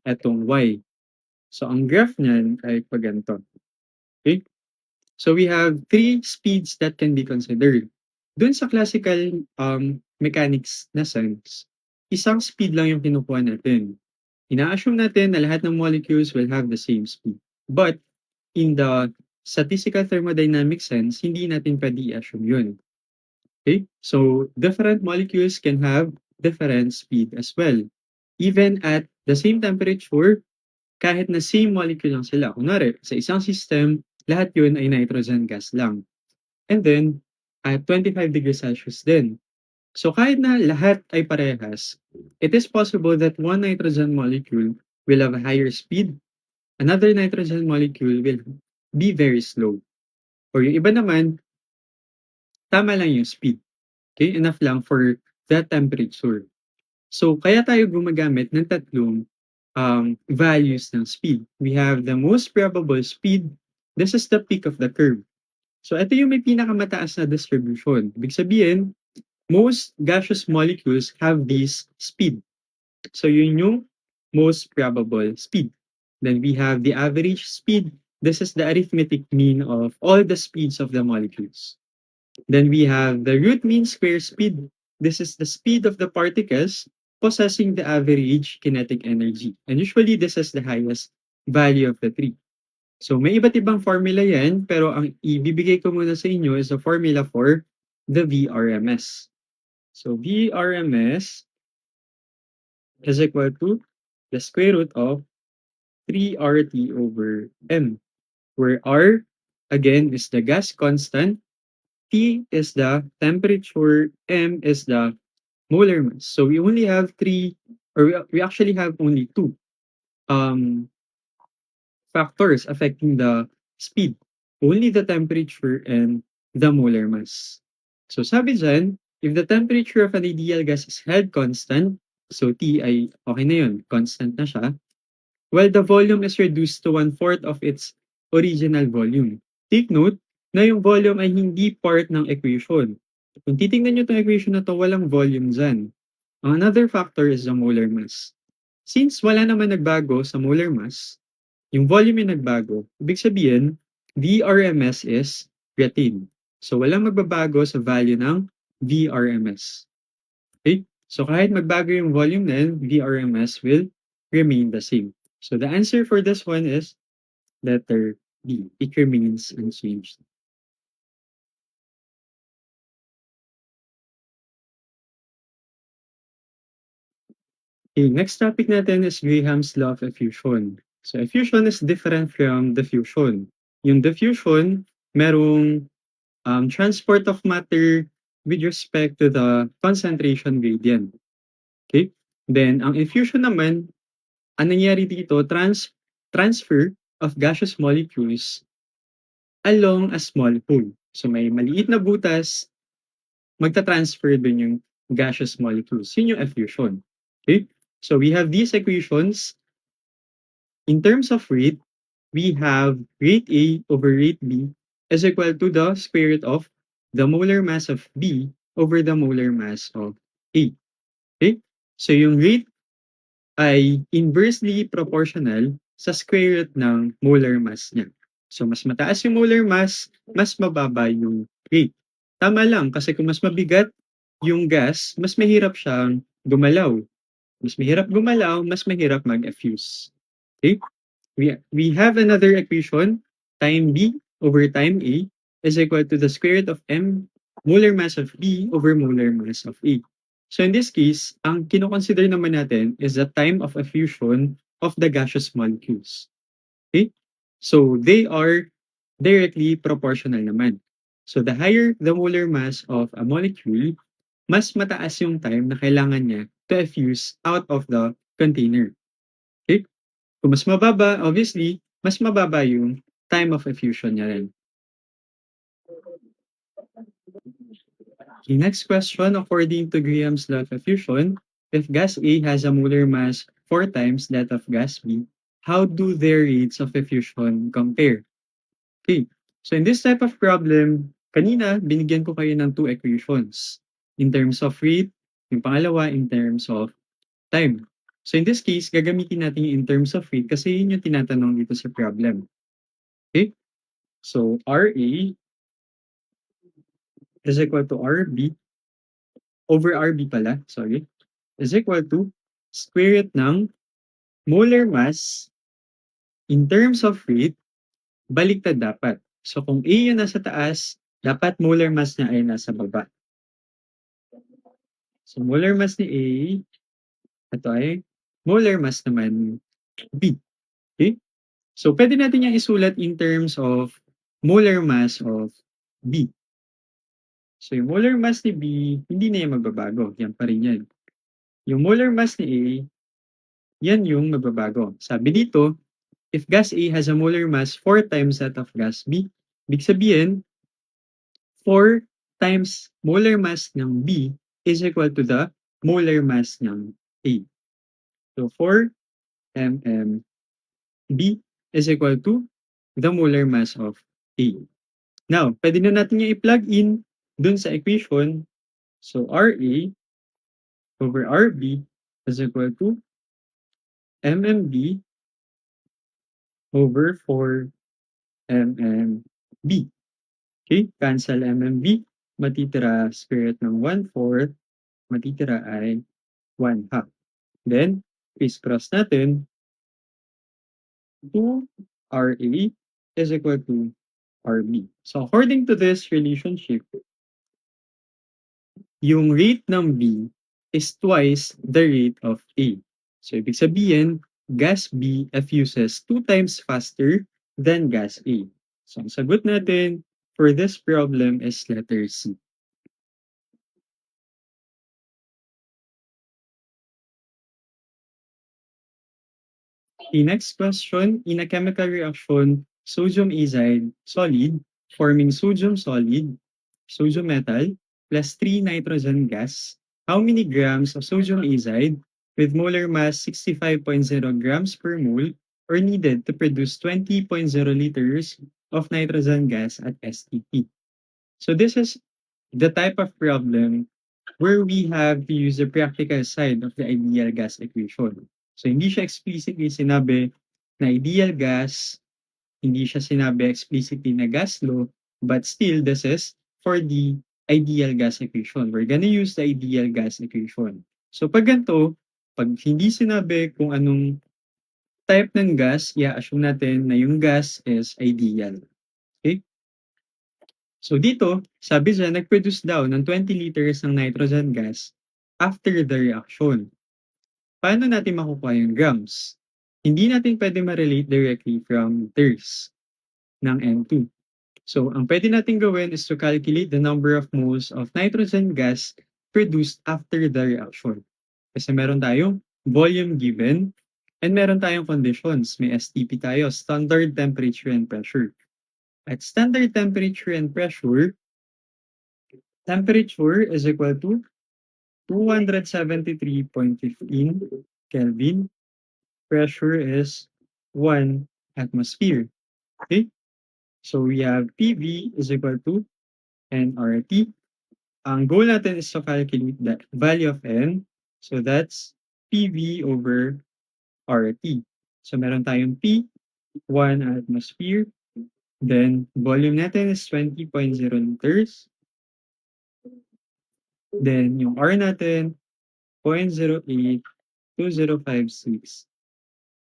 etong y. So ang graph niyan ay pag ganito. Okay? So we have 3 speeds that can be considered. Doon sa classical mechanics na sense, isang speed lang yung kinukuha natin. Ina-assume natin na lahat ng molecules will have the same speed. But in the statistical thermodynamic sense, hindi natin pwede i-assume yun. Okay? So different molecules can have different speed as well. Even at the same temperature, kahit na same molecule lang sila. Kunwari, sa isang system, lahat yun ay nitrogen gas lang. And then, at 25 degrees Celsius din. So kahit na lahat ay parehas, it is possible that one nitrogen molecule will have a higher speed, another nitrogen molecule will be very slow. Or yung iba naman, tama lang yung speed. Okay, enough lang for that temperature. So kaya tayo gumagamit ng tatlong values ng speed. We have the most probable speed. This is the peak of the curve. So ito yung may pinakamataas na distribution. Ibig sabihin, most gaseous molecules have this speed. So yun yung most probable speed. Then we have the average speed. This is the arithmetic mean of all the speeds of the molecules. Then we have the root mean square speed. This is the speed of the particles possessing the average kinetic energy. And usually this is the highest value of the three. So may iba't ibang formula yan, pero ang ibibigay ko muna sa inyo is a formula for the VRMS. So VRMS is equal to the square root of 3RT over M, where R, again, is the gas constant, T is the temperature, M is the molar mass. So we only have we actually have only two um, factors affecting the speed. Only the temperature and the molar mass. So sabi dyan, if the temperature of an ideal gas is held constant, so T ay okay na yun, constant na siya, while the volume is reduced to one-fourth of its original volume. Take note na yung volume ay hindi part ng equation. Kung titingnan nyo itong equation na to, walang volume dyan. Another factor is the molar mass. Since wala naman nagbago sa molar mass, yung volume yung nagbago, ibig sabihin, VRMS is retained. So walang magbabago sa value ng VRMS. Okay? So kahit magbago yung volume na yun, VRMS will remain the same. So the answer for this one is letter B. It remains unchanged. Okay, next topic natin is Graham's law of effusion. So effusion is different from diffusion. Yung diffusion, merong transport of matter with respect to the concentration gradient. Okay? Then, ang effusion naman, ang nangyari dito, transfer of gaseous molecules along a small hole. So may maliit na butas, magta-transfer dun yung gaseous molecules. Yun yung effusion. Okay? So we have these equations. In terms of rate, we have rate A over rate B is equal to the square root of the molar mass of B over the molar mass of A. Okay? So yung rate ay inversely proportional sa square root ng molar mass niya. So mas mataas yung molar mass, mas mababa yung rate. Tama lang, kasi kung mas mabigat yung gas, mas mahirap siyang gumalaw. Mas mahirap gumalaw, mas mahirap mag-effuse. Okay? We have another equation, time B over time A is equal to the square root of M molar mass of B over molar mass of A. So in this case, ang kinoconsider naman natin is the time of effusion of the gaseous molecules. Okay? So they are directly proportional naman. So the higher the molar mass of a molecule, mas mataas yung time na kailangan niya to effuse out of the container. Okay? Kung mas mababa, obviously, mas mababa yung time of effusion niya rin. The next question, according to Graham's law of effusion, if gas A has a molar mass 4 times that of gas B, how do their rates of effusion compare? Okay, so in this type of problem, kanina, binigyan ko kayo ng two equations. In terms of rate, yung pangalawa in terms of time. So in this case, gagamitin natin yung in terms of rate kasi yun yung tinatanong dito sa problem. Okay? So RA is equal to RB over RB pala, sorry, is equal to square root ng molar mass in terms of rate, baliktad dapat. So kung A yung nasa taas, dapat molar mass niya ay nasa baba. So molar mass ni A, ito ay molar mass naman B. Okay? So pwede natin yung isulat in terms of molar mass of B. So yung molar mass ni B, hindi na yan magbabago. Yan pa rin yan. Yung molar mass ni A, yan yung magbabago. Sabi dito, if gas A has a molar mass 4 times that of gas B, ibig sabihin, 4 times molar mass ng B is equal to the molar mass ng A. So 4 mmB is equal to the molar mass of A. Now, pwede na natin yung i-plug in dun sa equation. So RA over RB is equal to mmB over 4 mmB. Okay, cancel mmB. Matitira square root ng 1/4. Matitira ay 1/2. Then, criss-cross natin. 2RA is equal to RB. So according to this relationship, yung rate ng B is twice the rate of A. So ibig sabihin, gas B effuses 2 times faster than gas A. So ang sagot natin for this problem is letter C. The next question, in a chemical reaction, sodium azide solid forming sodium solid, sodium metal, plus 3 nitrogen gas, how many grams of sodium azide with molar mass 65.0 grams per mole are needed to produce 20.0 liters of nitrogen gas at STP? So this is the type of problem where we have to use the practical side of the ideal gas equation. So hindi siya explicitly sinabi na ideal gas, hindi siya sinabi explicitly na gas law, but still this is for the ideal gas equation. We're gonna use the ideal gas equation. So pag ganito, pag hindi sinabi kung anong type ng gas, i-assume natin na yung gas is ideal. Okay? So dito, sabi siya, nag-produce daw ng 20 liters ng nitrogen gas after the reaction. Paano natin makukuha yung grams? Hindi natin pwede ma-relate directly from liters ng N2. So, ang pwede natin gawin is to calculate the number of moles of nitrogen gas produced after the reaction. Kasi meron tayong volume given and meron tayong conditions. May STP tayo, standard temperature and pressure. At standard temperature and pressure, temperature is equal to 273.15 Kelvin. Pressure is 1 atmosphere. Okay? So we have PV is equal to nRT. Ang goal natin is to calculate the value of N. So that's PV over RT. So meron tayong P, 1 atmosphere. Then volume natin is 20.0 liters. Then yung R natin, 0.082056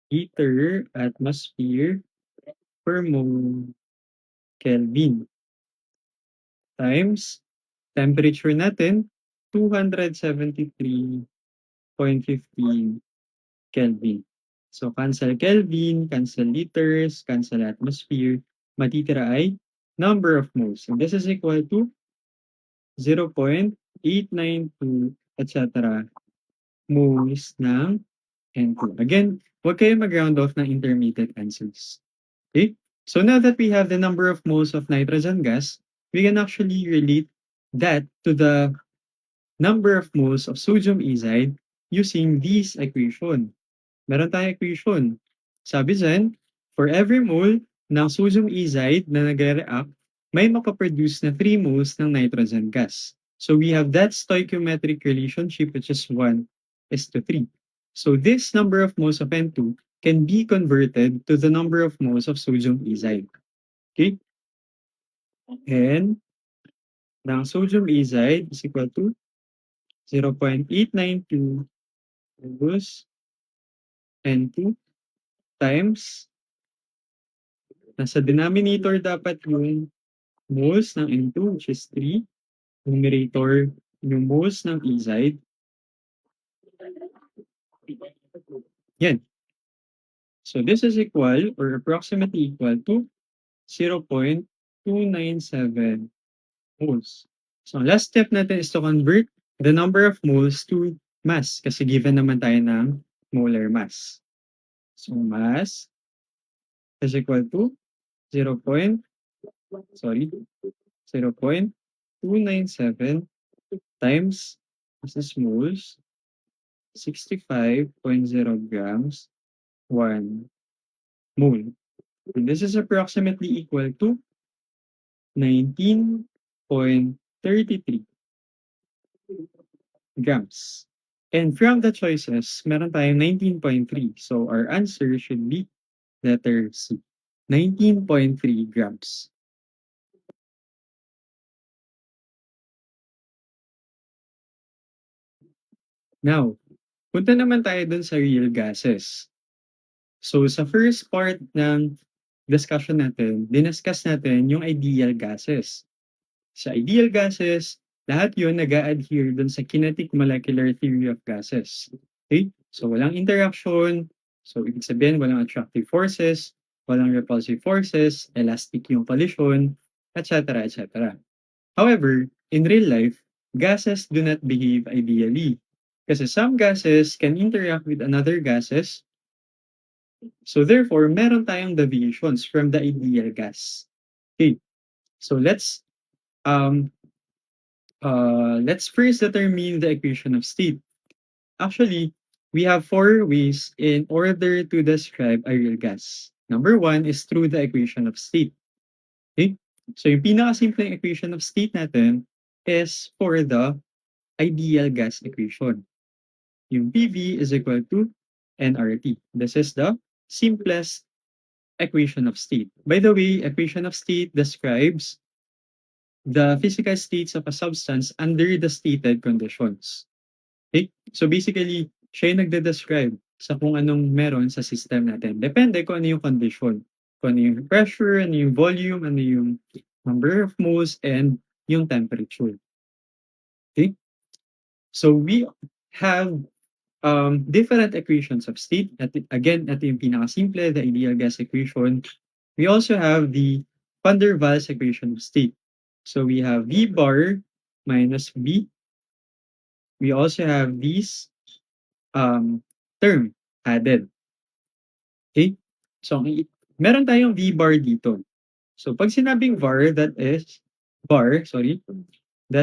liter atmosphere per mole Kelvin times temperature natin 273.15 Kelvin. So cancel Kelvin, cancel liters, cancel atmosphere, matitira ay number of moles. And this is equal to 0.892 etc. moles ng N2. Again, huwag kayo mag-round off ng intermediate answers. Okay? So now that we have the number of moles of nitrogen gas, we can actually relate that to the number of moles of sodium azide using this equation. Meron tayong equation. Sabi dyan, for every mole ng sodium azide na nagre-react, may mapaproduce na 3 moles ng nitrogen gas. So we have that stoichiometric relationship which is 1 is to 3. So this number of moles of N2 can be converted to the number of moles of sodium azide. Okay? And ng sodium azide is equal to 0.892 moles N2 times, nasa denominator dapat yung moles ng N2 which is 3, numerator yung moles ng azide. Yan. So this is equal or approximately equal to 0.297 moles. So ang last step natin is to convert the number of moles to mass kasi given naman tayo ng molar mass. So mass is equal to 0.297 times, this is moles, 65.0 grams, 1 mole. And this is approximately equal to 19.33 grams. And from the choices, meron tayong 19.3. So our answer should be letter C, 19.3 grams. Now, punta naman tayo dun sa real gases. So sa first part ng discussion natin, diniscuss natin yung ideal gases. Sa ideal gases, lahat yun nag-a-adhere dun sa kinetic molecular theory of gases. Okay? So walang interaction. So, ibig sabihin, walang attractive forces, walang repulsive forces, elastic yung collision, etc. etc. However, in real life, gases do not behave ideally. Kasi some gases can interact with another gases. So therefore, meron tayong deviations from the ideal gas. Okay, so um let's first determine the equation of state. Actually, we have four ways in order to describe a real gas. Number one is through the equation of state. Okay? So yung pinakasimpleng equation of state natin is for the ideal gas equation. Yung PV is equal to nRT. This is the simplest equation of state. By the way, equation of state describes the physical states of a substance under the stated conditions. Okay? So basically, siya yung nagde-describe sa kung anong meron sa system natin. Depende kung ano yung condition. Kung ano yung pressure, ano yung volume, ano yung number of moles, and yung temperature. Okay? So we have different equations of state. Again, ito yung pinakasimple, the ideal gas equation. We also have the van der Waals equation of state. So we have V bar minus B. We also have these term added. Okay? So, meron tayong V bar dito. So, pag sinabing that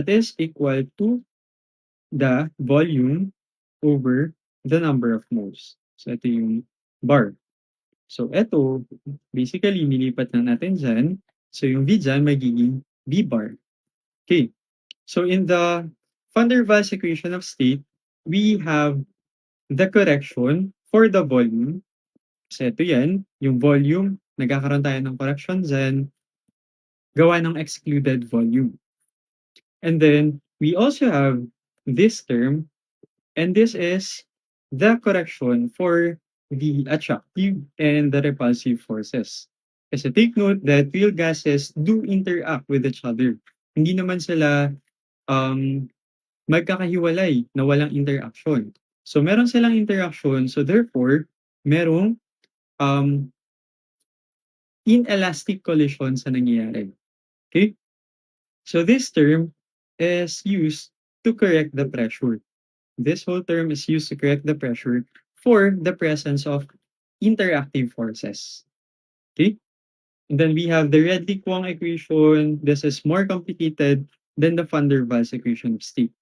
is equal to the volume over the number of moles. So, ito yung bar. So, ito, basically, nilipat na natin dyan. So, yung V dyan, magiging V bar. Okay. So, in the van der Waals equation of state, we have the correction for the volume. So, ito yan, yung volume, nagkakaroon tayo ng correction dyan, gawa ng excluded volume. And then, we also have this term, and this is the correction for the attractive and the repulsive forces. Kasi take note that real gases do interact with each other. Hindi naman sila magkakahiwalay na walang interaction. So, meron silang interaction. So, therefore, merong inelastic collision sa nangyayari. Okay? So, this term is used to correct the pressure. This whole term is used to correct the pressure for the presence of interactive forces. Okay? And then we have the Redlich-Kwong equation. This is more complicated than the van der Waals equation of state.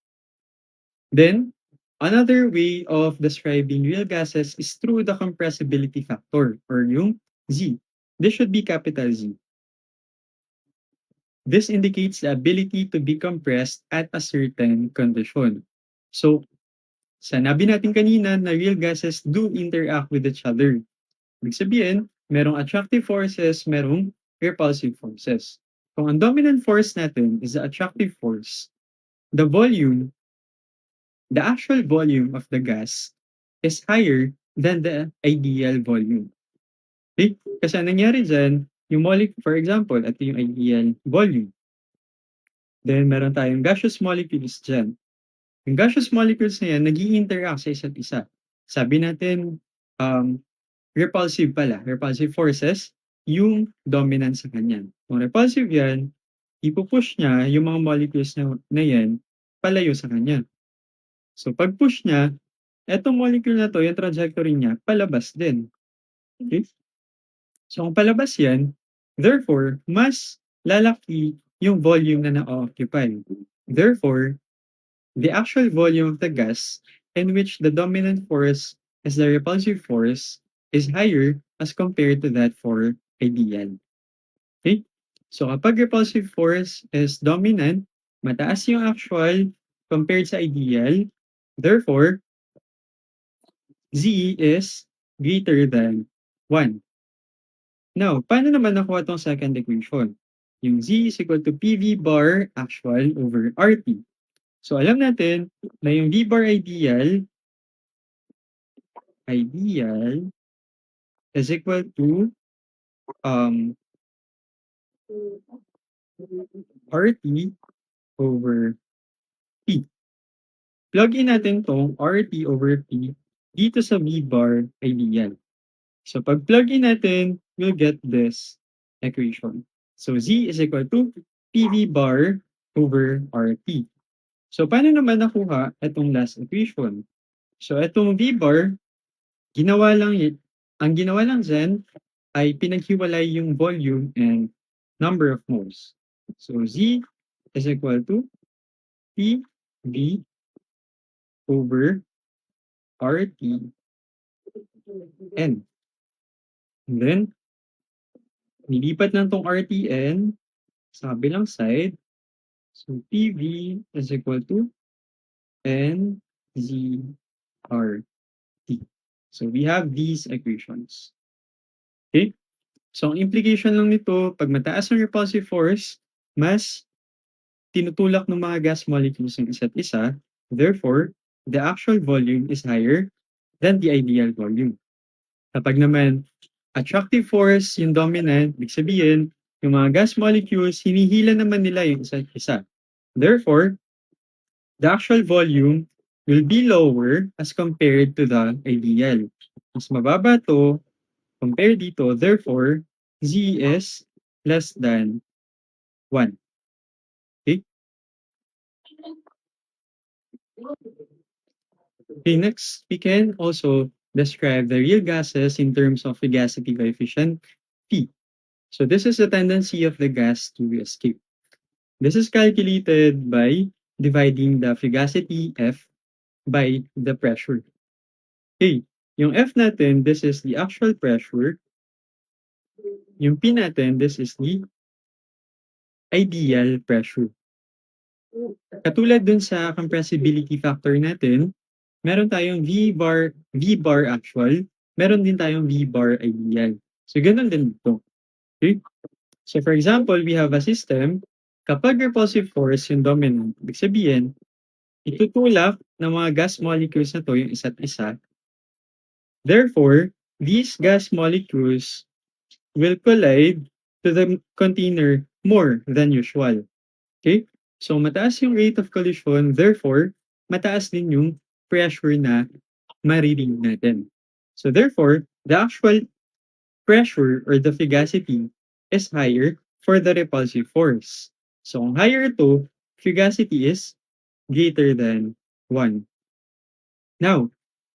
Then, another way of describing real gases is through the compressibility factor, or yung Z. This should be capital Z. This indicates the ability to be compressed at a certain condition. So, sanabi natin kanina na real gases do interact with each other. Ibig sabihin, merong attractive forces, merong repulsive forces. Kung ang dominant force natin is the attractive force, the actual volume of the gas is higher than the ideal volume. Okay? Kasi ang nangyari dyan, yung molecule, for example, ito yung ideal volume. Then, meron tayong gaseous molecules dyan. Yung gaseous molecules na yan, nag-i-interact sa isa't isa. Sabi natin, repulsive forces, yung dominant sa kanya. Kung repulsive yan, ipupush niya yung mga molecules na yan palayo sa kanya. So, pag push niya, etong molecule na to, yung trajectory niya, palabas din. Okay? So, kung palabas yan, therefore, mas lalaki yung volume na na-occupy. Therefore, the actual volume of the gas in which the dominant force is the repulsive force is higher as compared to that for ideal. Okay? So, kapag repulsive force is dominant, mataas yung actual compared sa ideal. Therefore, Z is greater than 1. Now, paano naman nakuha tong second equation? Yung Z is equal to PV bar actual over RT. So, alam natin na yung V bar ideal is equal to RT over P. Plug in natin tong RT over P dito sa V bar ideal. So pag plug in natin, we'll get this equation. So Z is equal to PV bar over RT. So paano naman nakuha itong last equation? So itong V bar, ginawa lang ang ginawa lang dyan ay pinaghiwalay yung volume and number of moles. So Z is equal to PV over RT N. And then, nilipat lang tong RTN sa kabilang side. So PV is equal to NZRT. So we have these equations. Okay? So ang implication lang nito, pag mataas ang repulsive force, mas tinutulak ng mga gas molecules ng isa't isa. Therefore, the actual volume is higher than the ideal volume. Kapag naman attractive force yung dominant, ibig sabihin, yung mga gas molecules, hinihila naman nila yung isa't isa. Therefore, the actual volume will be lower as compared to the ideal. Mas mababa to compared dito, therefore, Z is less than 1. Okay? Okay, next, we can also describe the real gases in terms of fugacity coefficient P. So this is the tendency of the gas to escape. This is calculated by dividing the fugacity F by the pressure. Okay, yung F natin, this is the actual pressure. Yung P natin, this is the ideal pressure. Katulad dun sa compressibility factor natin, meron tayong V bar actual, meron din tayong V bar ideal. So, ganun din dito. Okay? So, for example, we have a system, kapag repulsive force yung dominant, ibig sabihin, itutulak ng mga gas molecules na to yung isa't isa. Therefore, these gas molecules will collide to the container more than usual. Okay? So, mataas yung rate of collision, therefore, mataas din yung pressure na mariring natin. So, therefore, the actual pressure or the fugacity is higher for the repulsive force. So, kung higher ito, fugacity is greater than 1. Now,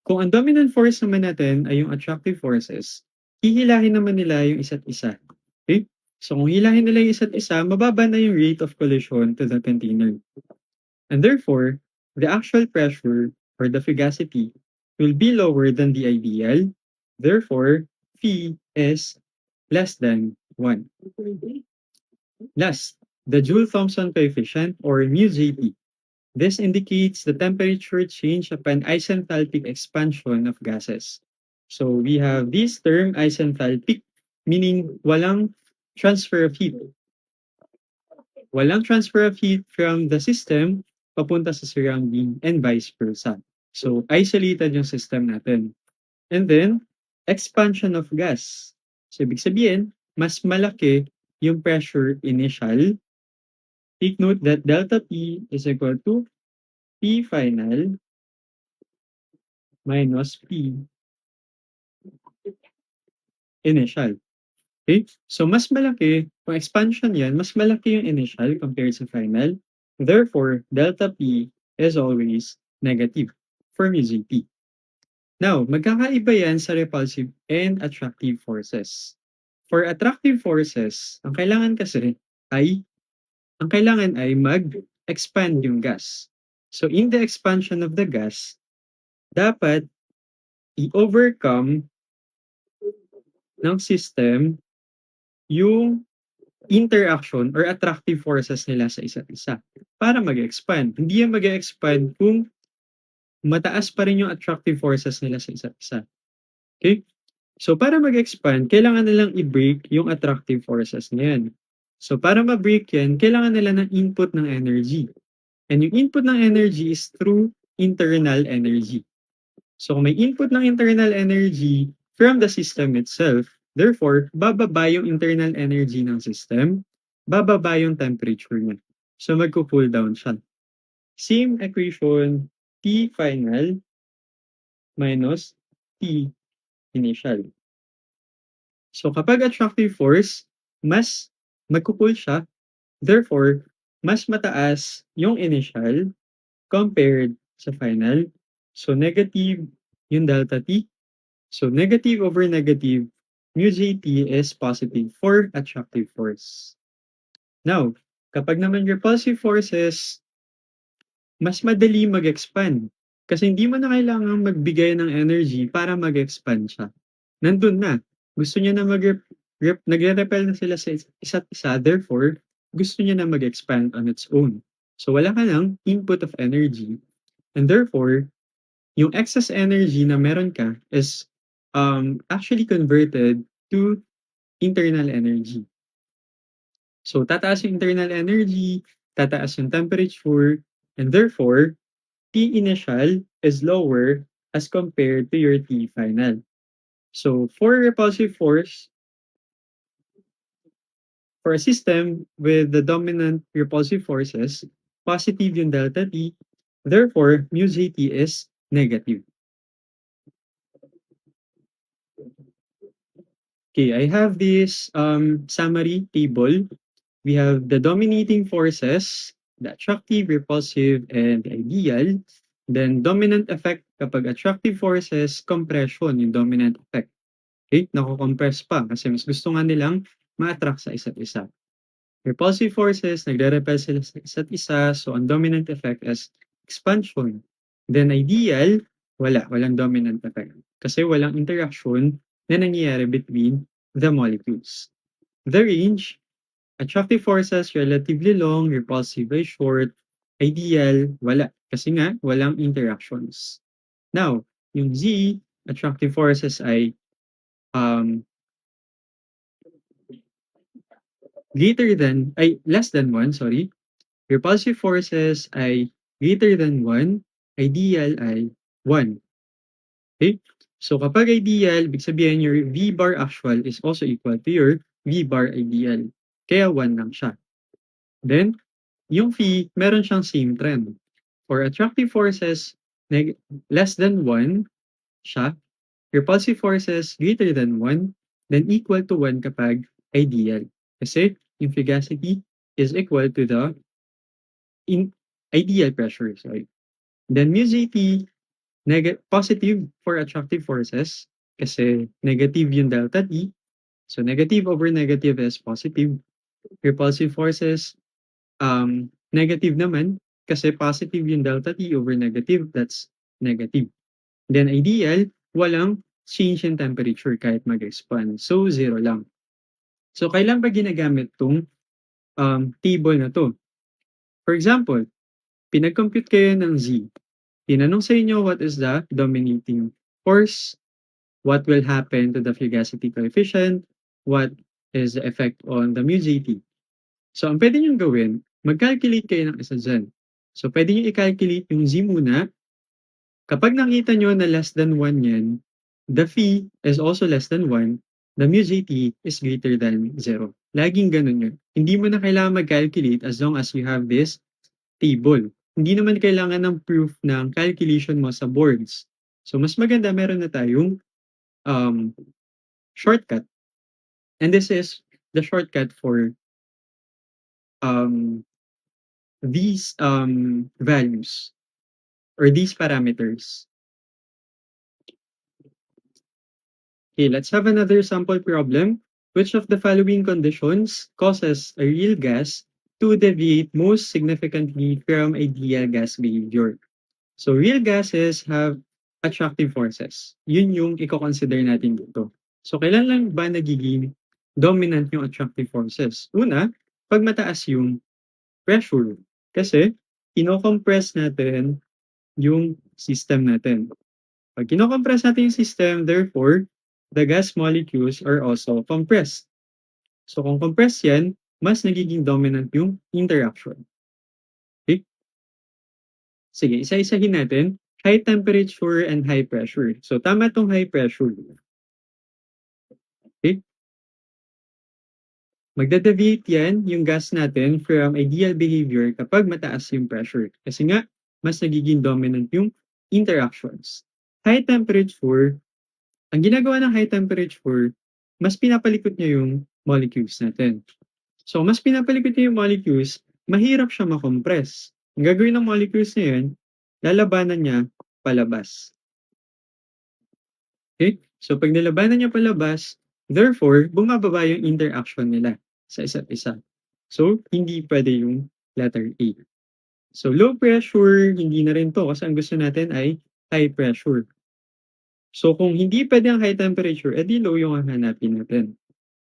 kung ang dominant force naman natin ay yung attractive forces, hihilahin naman nila yung isa't isa. Okay? So, kung hilahin nila yung isa't isa, mababa na yung rate of collision to the container. And therefore, the actual pressure or the fugacity will be lower than the ideal. Therefore, Phi is less than 1. Last, the Joule-Thomson coefficient or μJT. This indicates the temperature change upon isenthalpic expansion of gases. So we have this term isenthalpic, meaning walang transfer of heat. Walang transfer of heat from the system papunta sa surrounding and vice versa. So isolated yung system natin. And then, expansion of gas. So ibig sabihin, mas malaki yung pressure initial. Take note that delta P is equal to P final minus P initial. Okay? So, mas malaki, kung expansion yan, mas malaki yung initial compared sa final. Therefore, delta P is always negative for μJT. Now, magkakaiba yan sa repulsive and attractive forces. For attractive forces, ang kailangan ay mag-expand yung gas. So, in the expansion of the gas, dapat i-overcome ng system yung interaction or attractive forces nila sa isa't isa para mag-expand. Hindi yan mag-expand kung mataas pa rin yung attractive forces nila sa isa't isa. Okay? So, para mag-expand, kailangan nilang i-break yung attractive forces na yan. So, para ma-break yan, kailangan nila ng input ng energy. And yung input ng energy is through internal energy. So, kung may input ng internal energy from the system itself, therefore, bababa yung internal energy ng system, bababa yung temperature niya. So, magko-cool down siya. Same equation, T final minus T initial. So kapag attractive force, mas magkupull siya. Therefore, mas mataas yung initial compared sa final. So negative yung delta T. So negative over negative, mu Gt is positive for attractive force. Now, kapag naman repulsive forces, mas madali mag-expand. Kasi hindi mo na kailangan magbigay ng energy para mag-expand siya. Nandun na. Gusto niya na nagre-repel na sila sa isa't isa. Therefore, gusto niya na mag-expand on its own. So wala ka ng input of energy. And therefore, yung excess energy na meron ka is actually converted to internal energy. So tataas yung internal energy, tataas yung temperature, and therefore, T initial is lower as compared to your T final. So for repulsive force, for a system with the dominant repulsive forces, positive yung delta T, therefore mu Gt is negative. Okay, I have this summary table. We have the dominating forces, the attractive, repulsive, and ideal. Then dominant effect kapag attractive forces, compression yung dominant effect. Okay, nako-compress pa kasi mas gusto nga nilang ma-attract sa isa't isa. Repulsive forces, nagre-repel sila sa isa't isa, so ang dominant effect is expansion. Then ideal, walang dominant effect. Kasi walang interaction na nangyayari between the molecules. The range, attractive forces, relatively long, repulsive ay short, ideal, wala. Kasi nga, walang interactions. Now, yung Z, attractive forces ay less than 1, sorry. Repulsive forces ay greater than 1, ideal ay 1. Okay? So kapag ideal, ibig sabihin your V bar actual is also equal to your V bar ideal. Kaya 1 lang siya. Then, yung phi, meron siyang same trend. For attractive forces, less than 1 siya. Repulsive forces greater than 1, then equal to 1 kapag ideal. Kasi yung fugacity is equal to the ideal pressure. Sorry. Then mu Gt, positive for attractive forces kasi negative yung delta T. So negative over negative is positive. Repulsive forces, negative naman kasi positive yung delta T over negative, that's negative. Then ideal, walang change in temperature kahit mag-expand. So, 0 lang. So, kailan ba ginagamit tong table na to? For example, pinag-compute kayo ng Z. Tinanong sa inyo what is the dominating force, what will happen to the fugacity coefficient, what is the effect on the mu Gt. So, ang pwede nyo gawin, mag-calculate kayo ng isa dyan. So, pwede nyo i-calculate yung Z muna. Kapag nakita nyo na less than 1 yan, the phi is also less than 1, the mu Gt is greater than 0. Laging ganun yun. Hindi mo na kailangan mag-calculate as long as you have this table. Hindi naman kailangan ng proof ng calculation mo sa boards. So, mas maganda meron na tayong shortcut. And this is the shortcut for these values or these parameters. Okay, let's have another sample problem. Which of the following conditions causes a real gas to deviate most significantly from ideal gas behavior? So, real gases have attractive forces. Yun yung i-consider natin dito. So, kailan lang ba nagiging dominant yung attractive forces? Una, pag mataas yung pressure. Kasi, kinocompress natin yung system natin. Pag kinocompress natin yung system, therefore, the gas molecules are also compressed. So kung compressed yan, mas nagiging dominant yung interaction. Okay? Sige, isa-isahin natin. High temperature and high pressure. So tama tong high pressure. Okay? Magda-deviate yan yung gas natin from ideal behavior kapag mataas yung pressure. Kasi nga, mas nagiging dominant yung interactions. High temperature, ang ginagawa ng high temperature, mas pinapalikot niya yung molecules natin. So, mas pinapalikot niya yung molecules, mahirap siya makompress. Ang gagawin ng molecules na yun, lalabanan niya palabas. Okay? So, pag nilabanan niya palabas, therefore, bumababa yung interaction nila sa isa't isa. So, hindi pwede yung letter A. So, low pressure, hindi na rin to kasi ang gusto natin ay high pressure. So, kung hindi pwede ang high temperature, edi low yung hahanapin natin.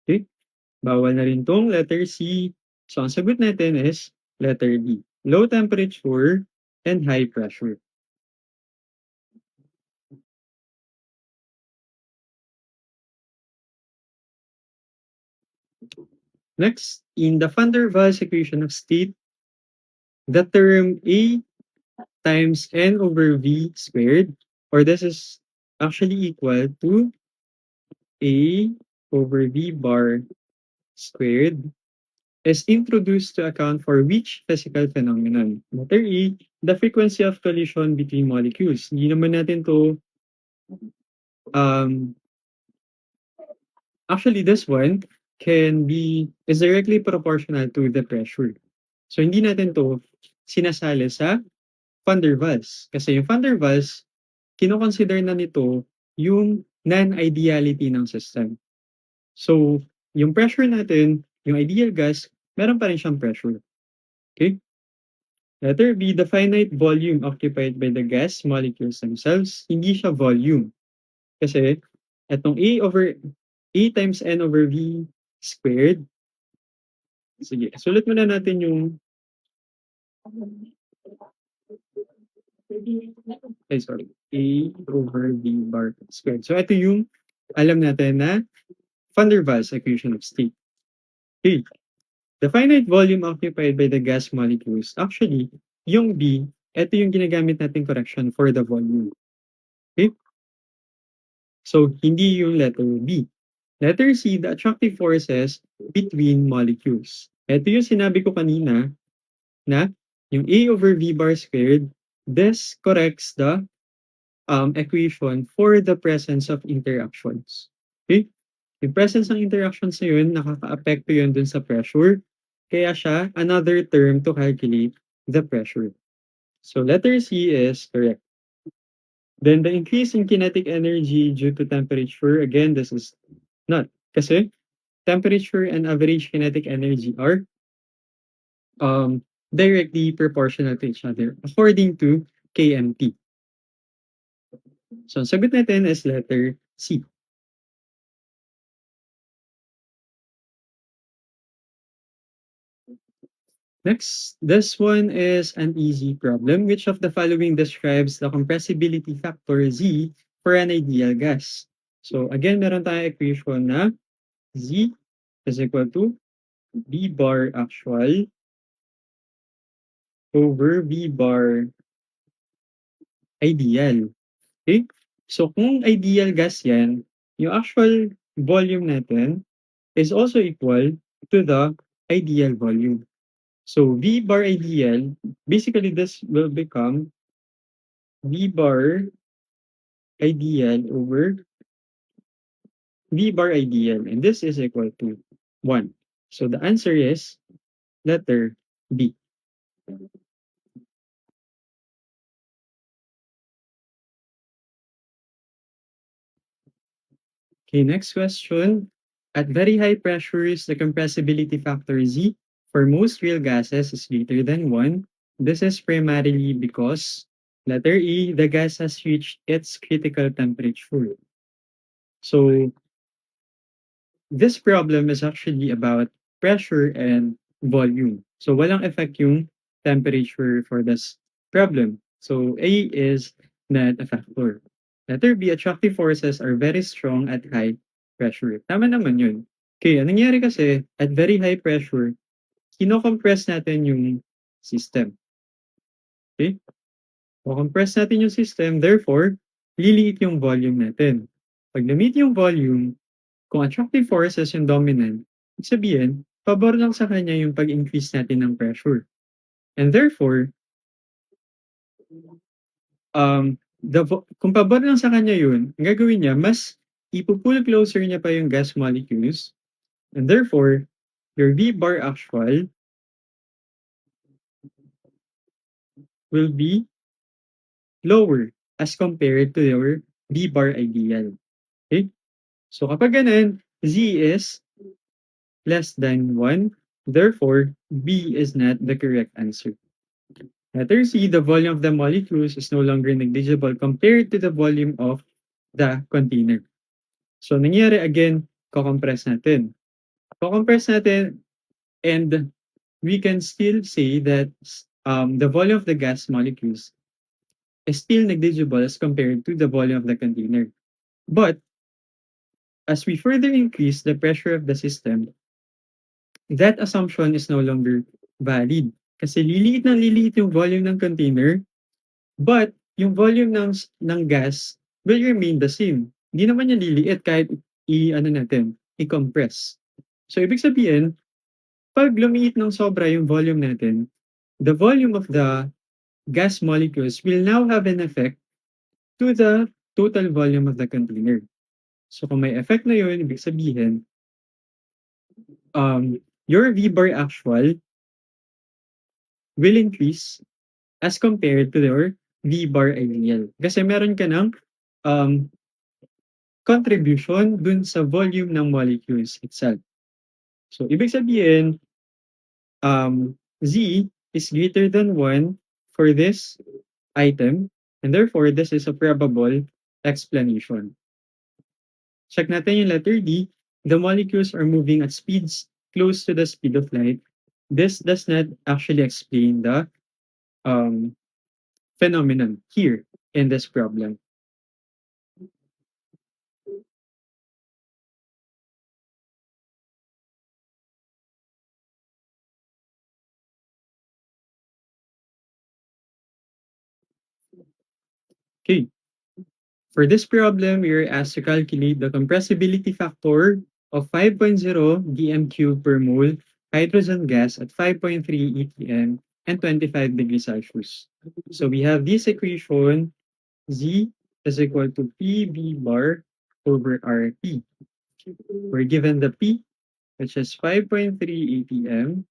Okay? Bawal na rin tong letter C. So, ang sagot natin is letter D. Low temperature and high pressure. Next, in the van der Waals equation of state, the term A times N over V squared, or this is actually equal to A over V bar squared, is introduced to account for which physical phenomenon? Letter E, the frequency of collision between molecules. Hindi naman natin to, um, actually this one is directly proportional to the pressure. So hindi natin to sinasali sa van der Waals. Kasi yung van der Waals, kinoconsider na nito yung non-ideality ng system. So, yung pressure natin, yung ideal gas, meron pa rin siyang pressure. Okay? Letter B, the finite volume occupied by the gas molecules themselves, hindi siya volume. Kasi, etong A times N over V squared. Sige, sulat muna natin yung, sorry, A over V bar squared. So, ito yung alam natin na van der Waals equation of state. Okay. The finite volume occupied by the gas molecules, actually, yung B, ito yung ginagamit natin correction for the volume. Okay? So, hindi yung letter B. Letter C, the attractive forces between molecules. Ito yung sinabi ko kanina na yung A over V bar squared, this corrects the equation for the presence of interactions. Okay? Yung presence ng interactions na yun, nakaka-apekto yun dun sa pressure. Kaya siya, another term to calculate the pressure. So letter C is correct. Then the increase in kinetic energy due to temperature, again, this is not. Kasi temperature and average kinetic energy are directly proportional to each other according to KMT. So, ang sagot natin is letter C. Next, this one is an easy problem. Which of the following describes the compressibility factor Z for an ideal gas? So, again, meron tayong equation na Z is equal to V bar actual over V bar ideal. Okay? So, kung ideal gas yan, yung actual volume natin is also equal to the ideal volume. So, V bar ideal, basically this will become V bar ideal over V bar ideal, and this is equal to 1. So, the answer is letter B. Okay, next question. At very high pressures, the compressibility factor Z for most real gases is greater than 1. This is primarily because, letter E, the gas has reached its critical temperature. So, this problem is actually about pressure and volume. So, walang effect yung temperature for this problem. So, A is not a factor. Letter B, attractive forces are very strong at high pressure. Tama naman yun. Okay, anong nangyari kasi, at very high pressure, kinocompress natin yung system. Okay? O-compress natin yung system, therefore, liliit yung volume natin. Pag na-meet yung volume, kung attractive forces yung dominant, ibig sabihin, pabor lang sa kanya yung pag-increase natin ng pressure. And therefore, kung pabor lang sa kanya yun, ang gagawin niya, mas ipupull closer niya pa yung gas molecules, and therefore, your V bar actual will be lower as compared to your V bar ideal. Okay? So kapag ganun, Z is less than 1, therefore, B is not the correct answer. Letter C, the volume of the molecules is no longer negligible compared to the volume of the container. So nangyari again, ko-compress natin. Ko-compress natin and we can still say that the volume of the gas molecules is still negligible as compared to the volume of the container. But as we further increase the pressure of the system, that assumption is no longer valid. Kasi liliit yung volume ng container, but yung volume ng gas will remain the same. Hindi naman niya liliit kahit i-compress. So ibig sabihin, pag lumiit ng sobra yung volume natin, the volume of the gas molecules will now have an effect to the total volume of the container. So kung may effect na yun, ibig sabihin, your V bar actual will increase as compared to your V bar ideal. Kasi meron ka ng um, contribution dun sa volume ng molecules itself. So ibig sabihin, Z is greater than 1 for this item, and therefore this is a probable explanation. Check natin yung letter D. The molecules are moving at speeds close to the speed of light. This does not actually explain the phenomenon here in this problem. Okay. For this problem, we are asked to calculate the compressibility factor of 5.0 dm cube per mole hydrogen gas at 5.3 atm and 25 degrees Celsius. So we have this equation, Z is equal to PV bar over RT. We're given the P, which is 5.3 atm,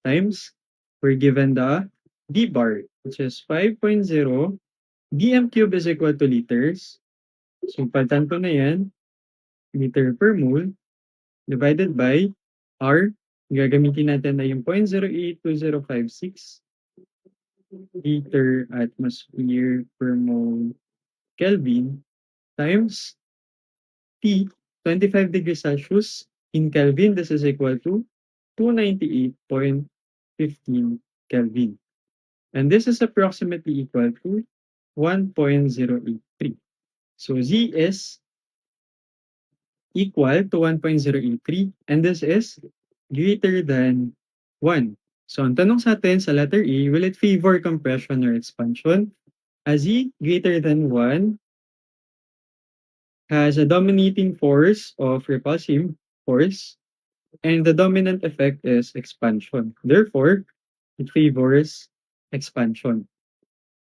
times, we're given the V bar, which is 5.0 dm cube is equal to liters. So, palitan ko na yan, liter per mole, divided by R. Gagamitin natin na yung 0.082056 liter atmosphere per mole Kelvin times T, 25 degrees Celsius in Kelvin. This is equal to 298.15 Kelvin. And this is approximately equal to 1.083. So Z is equal to 1.083 and this is greater than 1. So ang tanong sa atin sa letter A, will it favor compression or expansion? As Z greater than 1 has a dominating force of repulsive force and the dominant effect is expansion. Therefore, it favors expansion.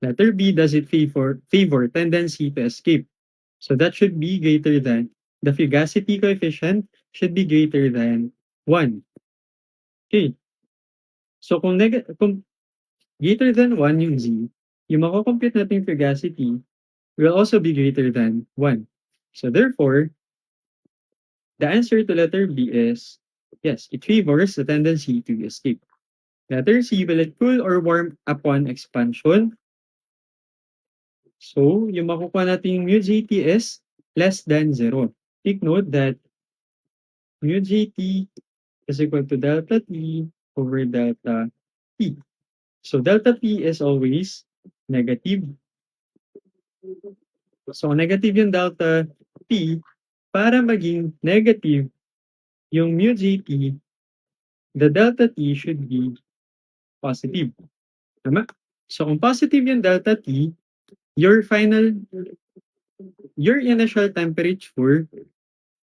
Letter B, does it favor tendency to escape? So that should be greater than, the fugacity coefficient should be greater than 1. Okay. So kung greater than 1 yung Z, yung mako-compute natin yung fugacity will also be greater than 1. So therefore, the answer to letter B is, yes, it favors the tendency to escape. Letter C, will it cool or warm upon expansion? So, yung makukuha natin mu Gt is less than 0. Take note that mu Gt is equal to delta T over delta T. So, delta T is always negative. So, negative yung delta T. Para maging negative yung mu Gt, the delta T should be positive. Tama? So, kung positive yung delta T, your initial temperature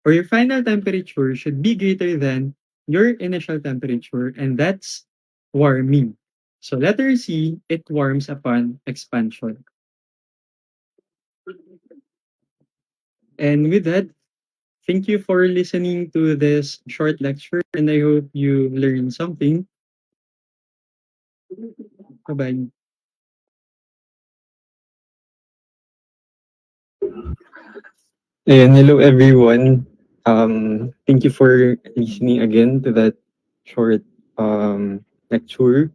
or your final temperature should be greater than your initial temperature, and that's warming. So letter C, it warms upon expansion. And with that, thank you for listening to this short lecture, and I hope you learned something. Bye bye. Ayan, hello everyone. Thank you for listening again to that short lecture.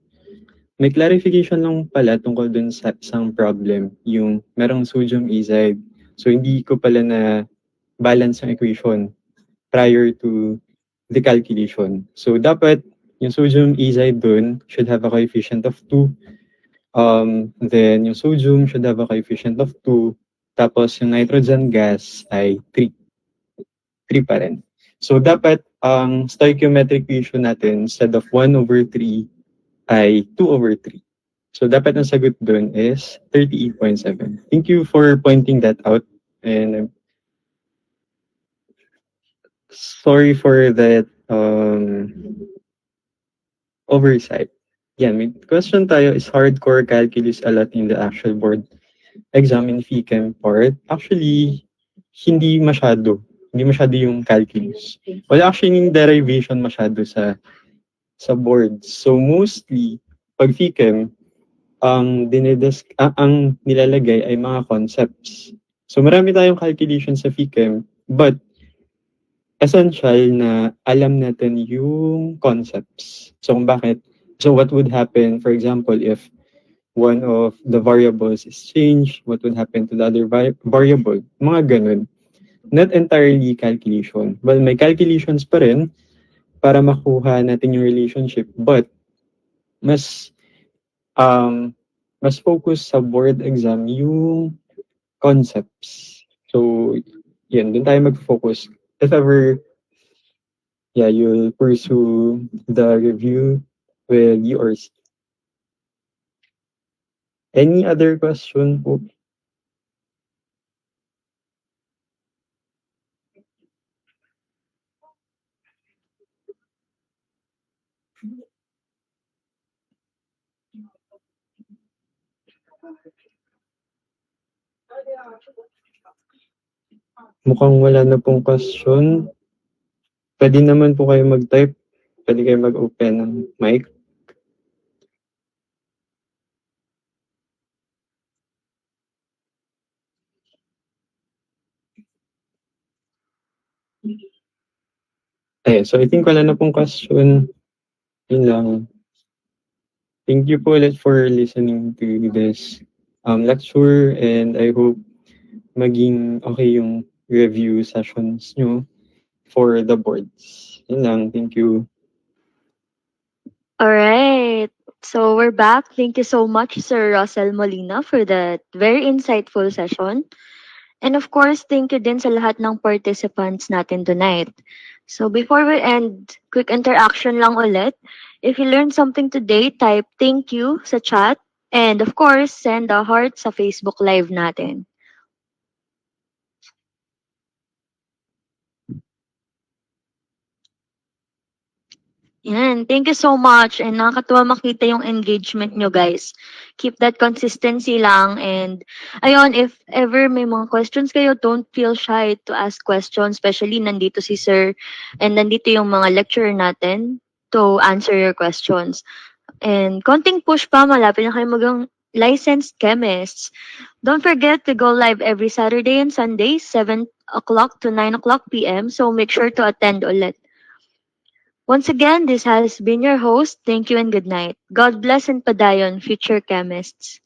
May clarification lang pala tungkol dun sa isang problem, yung merong sodium azide. So hindi ko pala na balance ang equation prior to the calculation. So dapat yung sodium azide dun should have a coefficient of 2. Then yung sodium should have a coefficient of 2. Tapos yung nitrogen gas ay 3. 3 pa rin. So, dapat ang stoichiometric ratio natin instead of 1/3 ay 2/3. So, dapat ang sagot dun is 38.7. Thank you for pointing that out. And sorry for that oversight. Yan, may question tayo, is hardcore calculus a lot in the actual board exam in FEChem part? Actually, hindi masyado. Hindi masyado yung calculus. Wala actually yung derivation masyado sa boards. So mostly, pag FEChem, ang nilalagay ay mga concepts. So marami tayong calculation sa FEChem, but essential na alam natin yung concepts. So kung bakit, so what would happen, for example, if one of the variables is changed, what would happen to the other variable, mga ganun. Not entirely calculation. Well, may calculations pa rin para makuha natin yung relationship, but mas mas focus sa board exam yung concepts. So, yun, dun tayo mag-focus. If ever, yeah, you'll pursue the review with yours. Any other question po? Mukhang wala na pong question. Pwede naman po kayo mag-type. Pwede kayo mag-open ng mic. So I think wala na pong question. Yun lang. Thank you po ulit for listening to this lecture, and I hope maging okay yung review sessions nyo for the boards. Yun lang. Thank you. All right. So we're back. Thank you so much, Sir Russell Molina, for that very insightful session. And of course, thank you din sa lahat ng participants natin tonight. So before we end, quick interaction lang ulit. If you learned something today, type thank you sa chat. And of course, send a heart sa Facebook Live natin. Yan. Thank you so much. And nakakatuwa makita yung engagement nyo, guys. Keep that consistency lang. And ayun, if ever may mga questions kayo, don't feel shy to ask questions. Especially nandito si Sir and nandito yung mga lecturer natin to answer your questions. And konting push pa, malapit na kayo magang licensed chemists. Don't forget to go live every Saturday and Sunday, 7 o'clock to 9 o'clock p.m. So make sure to attend ulit. Once again, this has been your host. Thank you and good night. God bless and padayon, future chemists.